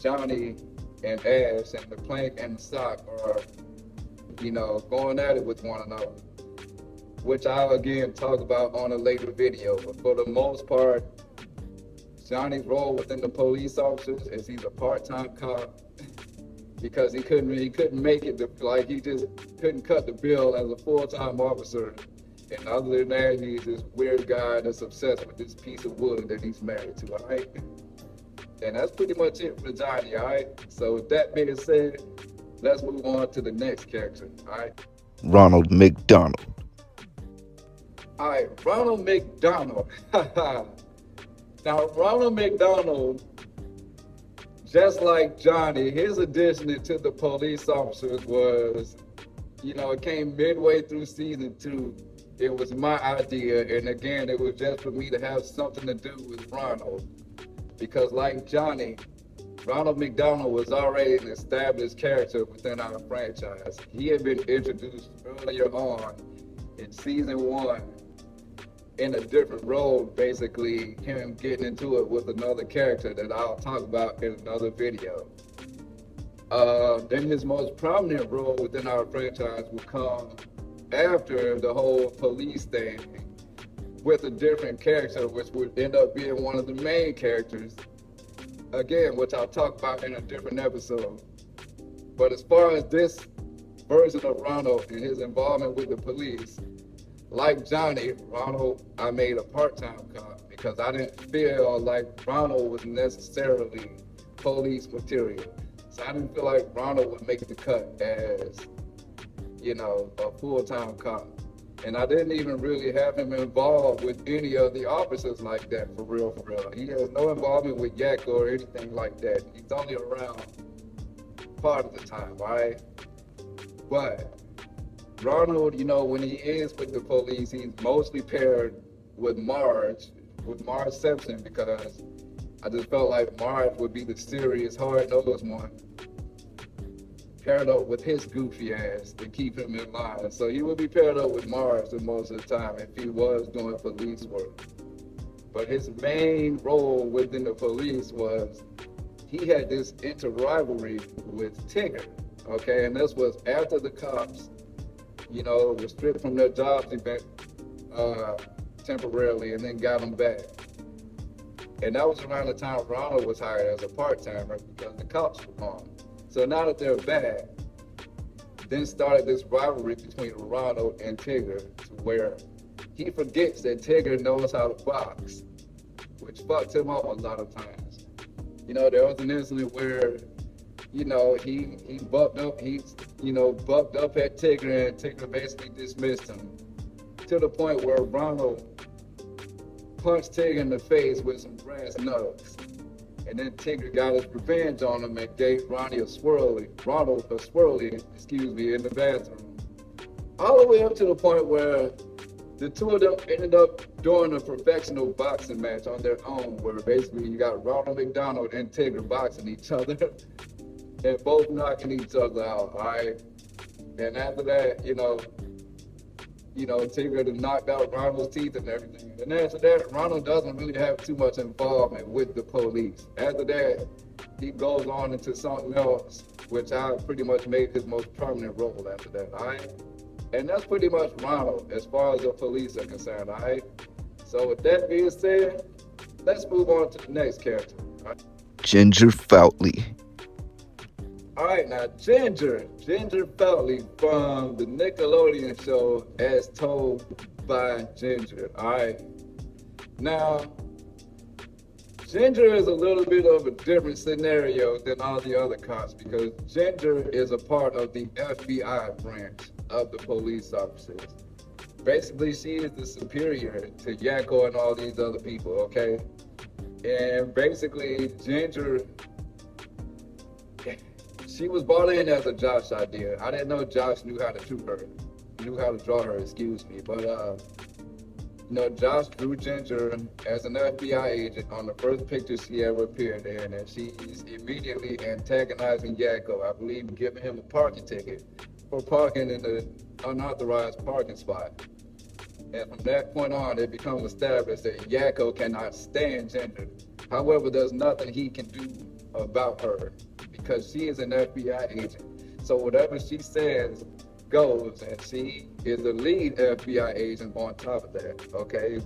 Johnny and Ash and the Plank and the sock are, going at it with one another, which I'll again talk about on a later video. But for the most part, Johnny's role within the police officers is he's a part-time cop because he couldn't make it, he just couldn't cut the bill as a full-time officer. And other than that, he's this weird guy that's obsessed with this piece of wood that he's married to, all right? And that's pretty much it for Johnny, all right? So with that being said, let's move on to the next character, all right? Ronald McDonald. All right, Ronald McDonald. Now, Ronald McDonald, just like Johnny, his addition to the police officers was, it came midway through season 2. It was my idea, and again, it was just for me to have something to do with Ronald. Because like Johnny, Ronald McDonald was already an established character within our franchise. He had been introduced earlier on in season 1 in a different role, basically him getting into it with another character that I'll talk about in another video. Then his most prominent role within our franchise would come after the whole police thing with a different character, which would end up being one of the main characters, again, which I'll talk about in a different episode. But as far as this version of Ronald and his involvement with the police, like Johnny, Ronald, I made a part-time cop because I didn't feel like Ronald was necessarily police material. So I didn't feel like Ronald would make the cut as, a full-time cop. And I didn't even really have him involved with any of the officers like that, for real. He has no involvement with Yakko or anything like that. He's only around part of the time, right? But Ronald, when he is with the police, he's mostly paired with Marge Simpson, because I just felt like Marge would be the serious, hard-nosed one, paired up with his goofy ass to keep him in line. So he would be paired up with Marge the most of the time if he was doing police work. But his main role within the police was he had this inter-rivalry with Tigger, okay? And this was after the cops, were stripped from their jobs temporarily and then got them back. And that was around the time Ronald was hired as a part-timer because the cops were gone. So now that they're back, then started this rivalry between Ronald and Tigger, to where he forgets that Tigger knows how to box, which fucked him up a lot of times. There was an incident where, he bucked up at Tigger, and Tigger basically dismissed him, to the point where Ronald punched Tigger in the face with some brass knucks. And then Tigger got his revenge on him and gave Ronald a swirly in the bathroom. All the way up to the point where the two of them ended up doing a professional boxing match on their own, where basically you got Ronald McDonald and Tigger boxing each other and both knocking each other out, all right? And after that, Tigger had knocked out Ronald's teeth and everything. And after that, Ronald doesn't really have too much involvement with the police. After that, he goes on into something else, which I pretty much made his most prominent role after that, all right? And that's pretty much Ronald as far as the police are concerned, all right? So with that being said, let's move on to the next character. All right, Ginger Foutley. all right, now Ginger Foutley from the Nickelodeon show as told by Ginger, all right? Now, Ginger is a little bit of a different scenario than all the other cops because Ginger is a part of the FBI branch of the police officers. Basically, she is the superior to Yakko and all these other people, okay? And basically, Ginger, she was brought in as a Josh idea. I didn't know Josh knew how to draw her, excuse me. But, Josh drew Ginger as an FBI agent on the first picture she ever appeared in, and she's immediately antagonizing Yakko, I believe giving him a parking ticket for parking in the unauthorized parking spot. And from that point on, it becomes established that Yakko cannot stand Ginger. However, there's nothing he can do about her because she is an FBI agent. So whatever she says goes, and she is the lead FBI agent on top of that, okay?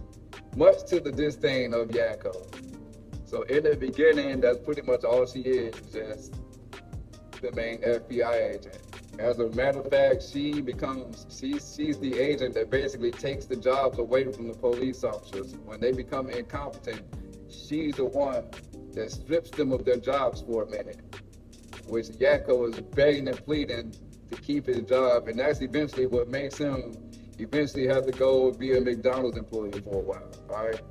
Much to the disdain of Yakko. So in the beginning, that's pretty much all she is, just the main FBI agent. As a matter of fact, she's the agent that basically takes the jobs away from the police officers. When they become incompetent, she's the one that strips them of their jobs for a minute, which Yakko is begging and pleading to keep his job, and that's eventually what makes him eventually have to go be a McDonald's employee for a while, all right?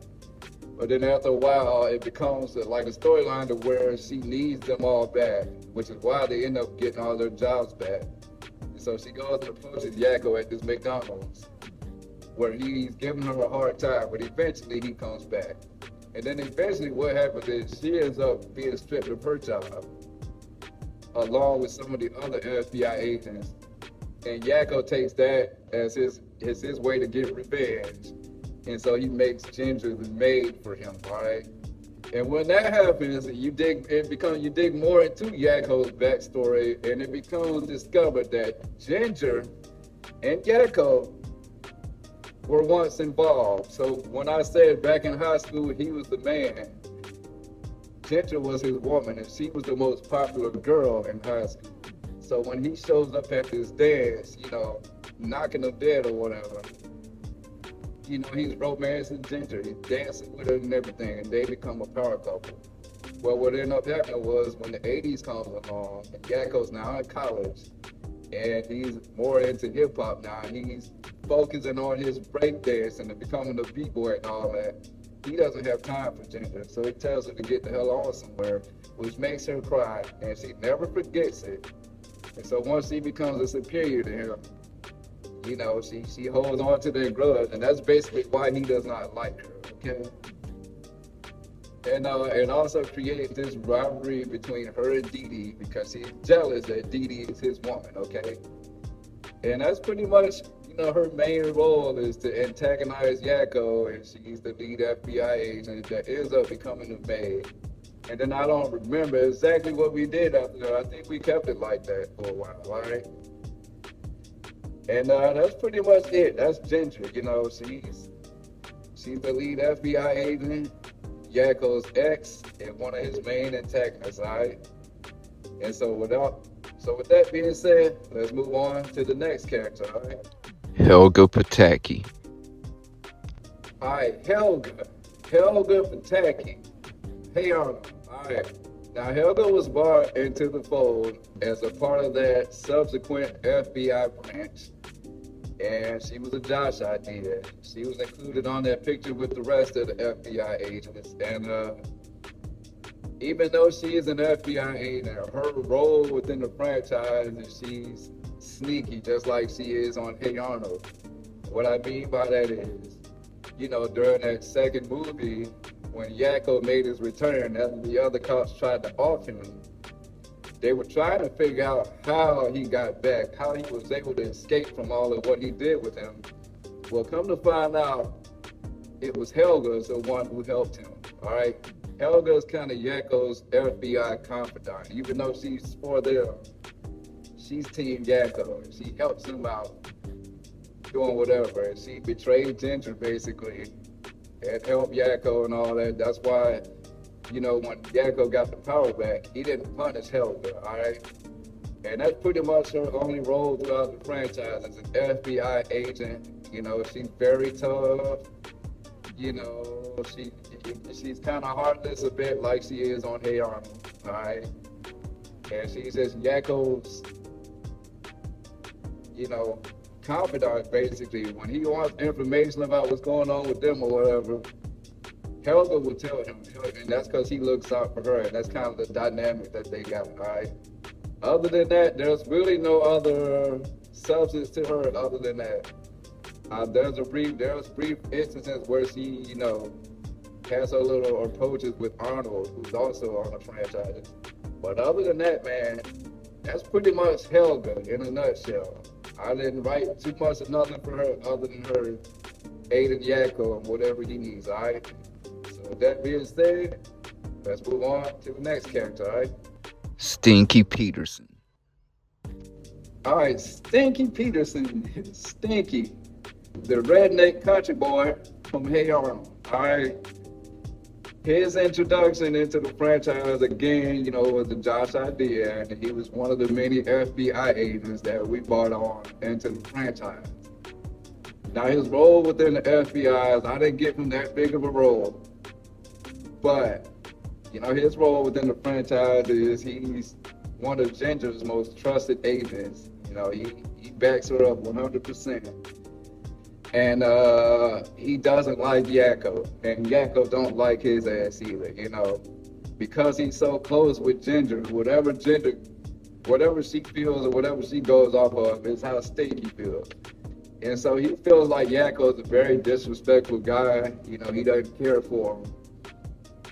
But then after a while, it becomes like a storyline to where she needs them all back, which is why they end up getting all their jobs back. And so she goes and approaches Yakko at this McDonald's, where he's giving her a hard time, but eventually he comes back. And then eventually what happens is she ends up being stripped of her job, along with some of the other FBI agents. And Yakko takes that as his way to get revenge. And so he makes Ginger the maid for him, all right? And when that happens, you dig more into Yakko's backstory, and it becomes discovered that Ginger and Yakko were once involved. So when I said back in high school he was the man, Ginger was his woman, and she was the most popular girl in high school. So when he shows up at this dance, knocking them dead or whatever, he's romancing Ginger. He's dancing with her and everything, and they become a power couple. Well, what ended up happening was when the 80s comes along, and Yakko's now in college, and he's more into hip hop now, and he's focusing on his break dancing and becoming a b-boy and all that. He doesn't have time for Ginger, so he tells her to get the hell on somewhere, which makes her cry, and she never forgets it. And so once she becomes a superior to him, she holds on to their grudge, and that's basically why he does not like her, okay? And also creates this rivalry between her and Deedee because he's jealous that Deedee is his woman, okay? And that's pretty much, her main role is to antagonize Yakko, and she's the lead FBI agent that ends up becoming the maid. And then I don't remember exactly what we did after that. I think we kept it like that for a while, all right? And that's pretty much it. That's Ginger, she's the lead FBI agent, Yakko's ex, and one of his main antagonists, all right? And so with that being said, let's move on to the next character, all right? Helga Pataki. All right, Helga Pataki. Hey, Arnold. All right. Now, Helga was brought into the fold as a part of that subsequent FBI branch. And she was a Josh idea. She was included on that picture with the rest of the FBI agents. And even though she is an FBI agent, her role within the franchise is she's sneaky, just like she is on Hey Arnold. What I mean by that is, during that second movie, when Yakko made his return after the other cops tried to off him, they were trying to figure out how he got back, how he was able to escape from all of what he did with him. Well, come to find out, it was Helga's the one who helped him, all right? Helga's kind of Yakko's FBI confidant. Even though she's for them, she's Team Yakko. She helps him out doing whatever. And she betrayed Ginger basically and helped Yakko and all that. That's why, you know, when Yakko got the power back, he didn't punish Helga, all right? And that's pretty much her only role throughout the franchise as an FBI agent. You know, she's very tough. You know, she's kind of heartless a bit like she is on Hey Arnold, all right? And she's just Yakko's, you know, confidant basically. When he wants information about what's going on with them or whatever, Helga will tell him, and that's because he looks out for her, and that's kind of the dynamic that they got, all right? Other than that, there's really no other substance to her other than that. There's brief instances where she, you know, has her little approaches with Arnold, who's also on the franchise. But other than that, man, that's pretty much Helga in a nutshell. I didn't write too much of nothing for her other than her aiding Yakko and whatever he needs, all right? So with that being said, let's move on to the next character, all right? Stinky Peterson. All right, Stinky Peterson, Stinky, the redneck country boy from Hey Arnold, all right? His introduction into the franchise, again, you know, was the Josh idea, and he was one of the many FBI agents that we brought on into the franchise. Now, his role within the FBI, I didn't give him that big of a role, but, you know, his role within the franchise is he's one of Ginger's most trusted agents. You know, he backs her up 100%. And he doesn't like Yakko, and Yakko don't like his ass either, you know, because he's so close with Ginger, whatever she feels or whatever she goes off of is how Stinky feels. And so he feels like Yakko is a very disrespectful guy, you know, he doesn't care for him.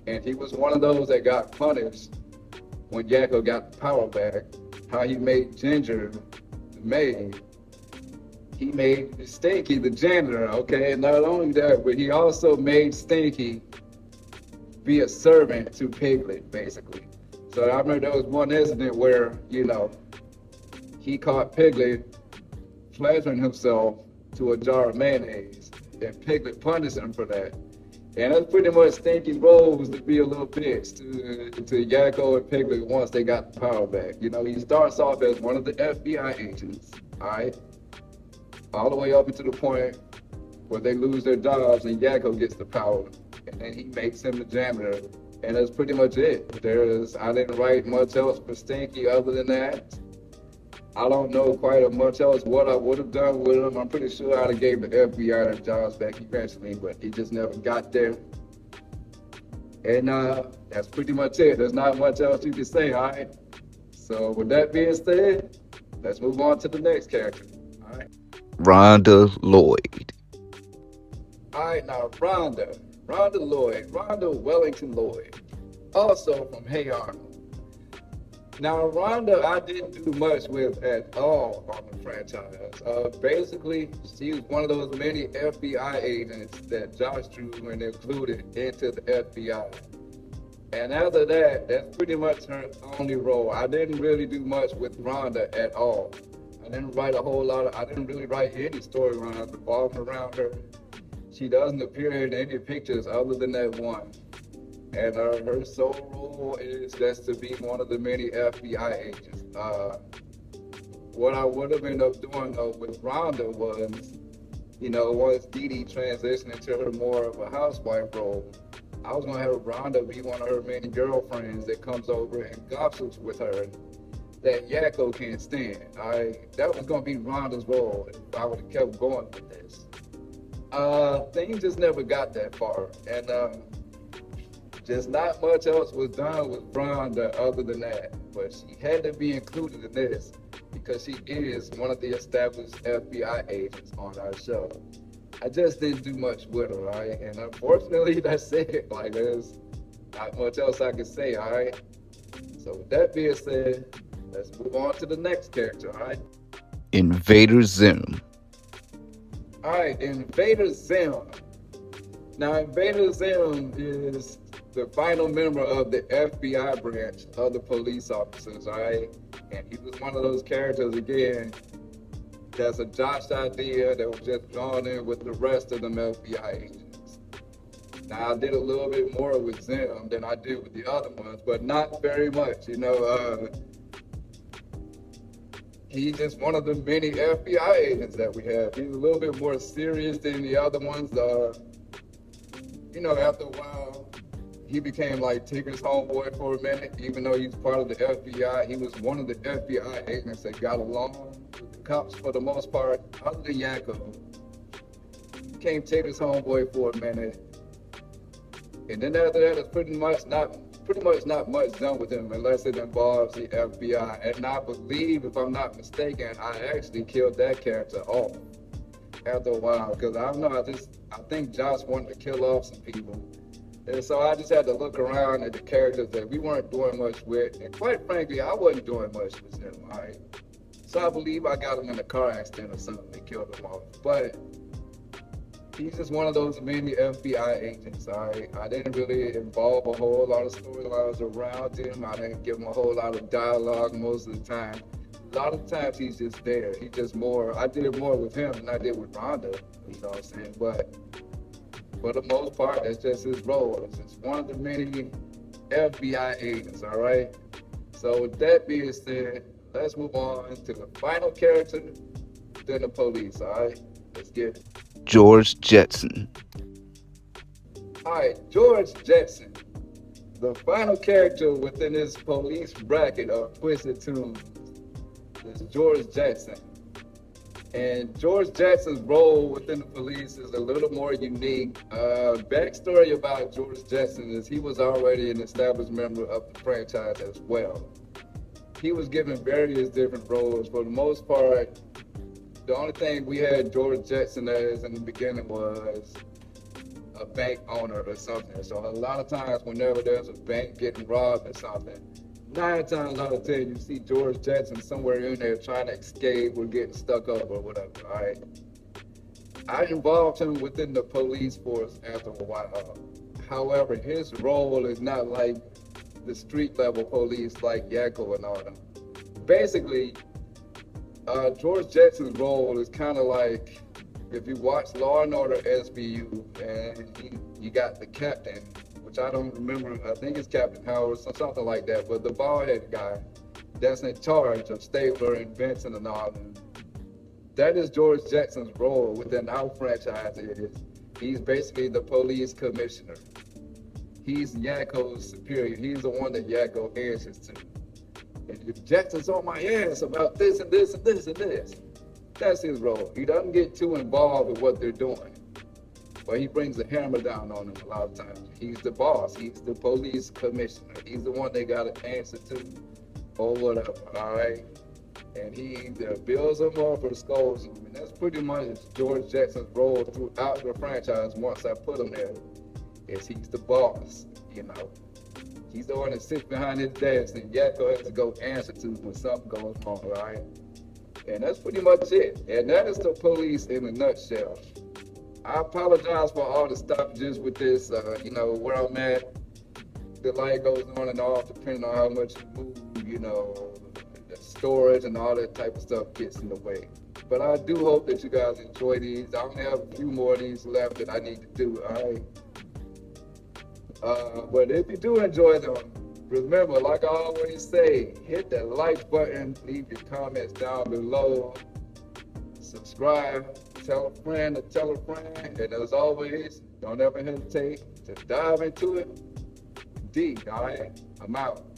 And he was one of those that got punished when Yakko got the power back, how he made Ginger the maid. He made Stinky the janitor, okay? And not only that, but he also made Stinky be a servant to Piglet, basically. So I remember there was one incident where, you know, he caught Piglet pleasuring himself to a jar of mayonnaise, and Piglet punished him for that. And that's pretty much Stinky's role, was to be a little bitch to Yakko and Piglet once they got the power back. You know, he starts off as one of the FBI agents, all right? All the way up into the point where they lose their jobs and Yakko gets the power, and then he makes him the janitor, and that's pretty much it. I didn't write much else for Stinky other than that. I don't know quite as much else what I would have done with him. I'm pretty sure I'd have gave the FBI their jobs back eventually, but he just never got there. And that's pretty much it. There's not much else you can say, all right? So with that being said, let's move on to the next character, all right? Rhonda Lloyd. All right, now Rhonda Wellington Lloyd, also from Hey Arnold. Now Rhonda, I didn't do much with at all on the franchise. Basically, she was one of those many FBI agents that Josh drew and included into the FBI. And after that, that's pretty much her only role. I didn't really do much with Rhonda at all. I didn't really write any storylines revolving around her. She doesn't appear in any pictures other than that one. And her sole role is just to be one of the many FBI agents. What I would have ended up doing though with Rhonda was, you know, once Deedee transitioned into her more of a housewife role, I was gonna have Rhonda be one of her many girlfriends that comes over and gossips with her that Yakko can't stand. That was gonna be Rhonda's role if I would have kept going with this. Things just never got that far, and just not much else was done with Rhonda other than that. But she had to be included in this because she is one of the established FBI agents on our show. I just didn't do much with her, all right? And unfortunately, that's it. Like, there's not much else I can say, all right? So with that being said, let's move on to the next character, all right? Invader Zim. All right, Invader Zim. Now, Invader Zim is the final member of the FBI branch of the police officers, all right? And he was one of those characters, again, that's a Josh idea that was just drawn in with the rest of them FBI agents. Now, I did a little bit more with Zim than I did with the other ones, but not very much. He's just one of the many FBI agents that we have. He's a little bit more serious than the other ones. After a while, he became like Tigger's homeboy for a minute. Even though he's part of the FBI, he was one of the FBI agents that got along with the cops for the most part, other than Yakko. Became Tigger's homeboy for a minute. And then after that, it's pretty much not much done with him unless it involves the FBI. And I believe, if I'm not mistaken, I actually killed that character off after a while, because I don't know, I think Josh wanted to kill off some people. And so I just had to look around at the characters that we weren't doing much with. And quite frankly, I wasn't doing much with them, all right? So I believe I got him in a car accident or something and killed him off. But he's just one of those many FBI agents, all right? I didn't really involve a whole lot of storylines around him. I didn't give him a whole lot of dialogue most of the time. A lot of times he's just there. I did more with him than I did with Rhonda, you know what I'm saying? But for the most part, that's just his role. It's just one of the many FBI agents, all right? So with that being said, let's move on to the final character, then the police, all right? Let's get it. George Jetson. All right, George Jetson, the final character within this police bracket of Twisted Toons is George Jetson. And George Jetson's role within the police is a little more unique. Backstory about George Jetson is he was already an established member of the franchise as well. He was given various different roles. For the most part, the only thing we had George Jetson as in the beginning was a bank owner or something. So a lot of times whenever there's a bank getting robbed or something, 9 times out of 10 you see George Jetson somewhere in there trying to escape or getting stuck up or whatever, all right? I involved him within the police force after a while. However, his role is not like the street level police like Yakko and all them. Basically, George Jetson's role is kind of like if you watch Law and Order SVU and you got the captain, which I don't remember, I think it's Captain Howard, something like that, but the bald-headed guy that's in charge of Stabler and Benson and all them. That is George Jetson's role within our franchise. He's basically the police commissioner. He's Yakko's superior. He's the one that Yakko answers to. And if Jetson's on my ass about this and this and this and this, that's his role. He doesn't get too involved with what they're doing, but he brings the hammer down on them a lot of times. He's the boss. He's the police commissioner. He's the one they got to answer to or whatever, all right? And he either builds them up or scolds them. And that's pretty much George Jetson's role throughout the franchise once I put him there, is he's the boss, you know? He's the one that sits behind his desk and Yakko has to go answer to when something goes wrong, all right? And that's pretty much it. And that is the police in a nutshell. I apologize for all the stoppages with this, where I'm at. The light goes on and off depending on how much you move, the storage and all that type of stuff gets in the way. But I do hope that you guys enjoy these. I only have a few more of these left that I need to do, all right? But if you do enjoy them, remember, like I always say, hit that like button, leave your comments down below, subscribe, tell a friend to tell a friend, and as always, don't ever hesitate to dive into it. Deedee, all right? I'm out.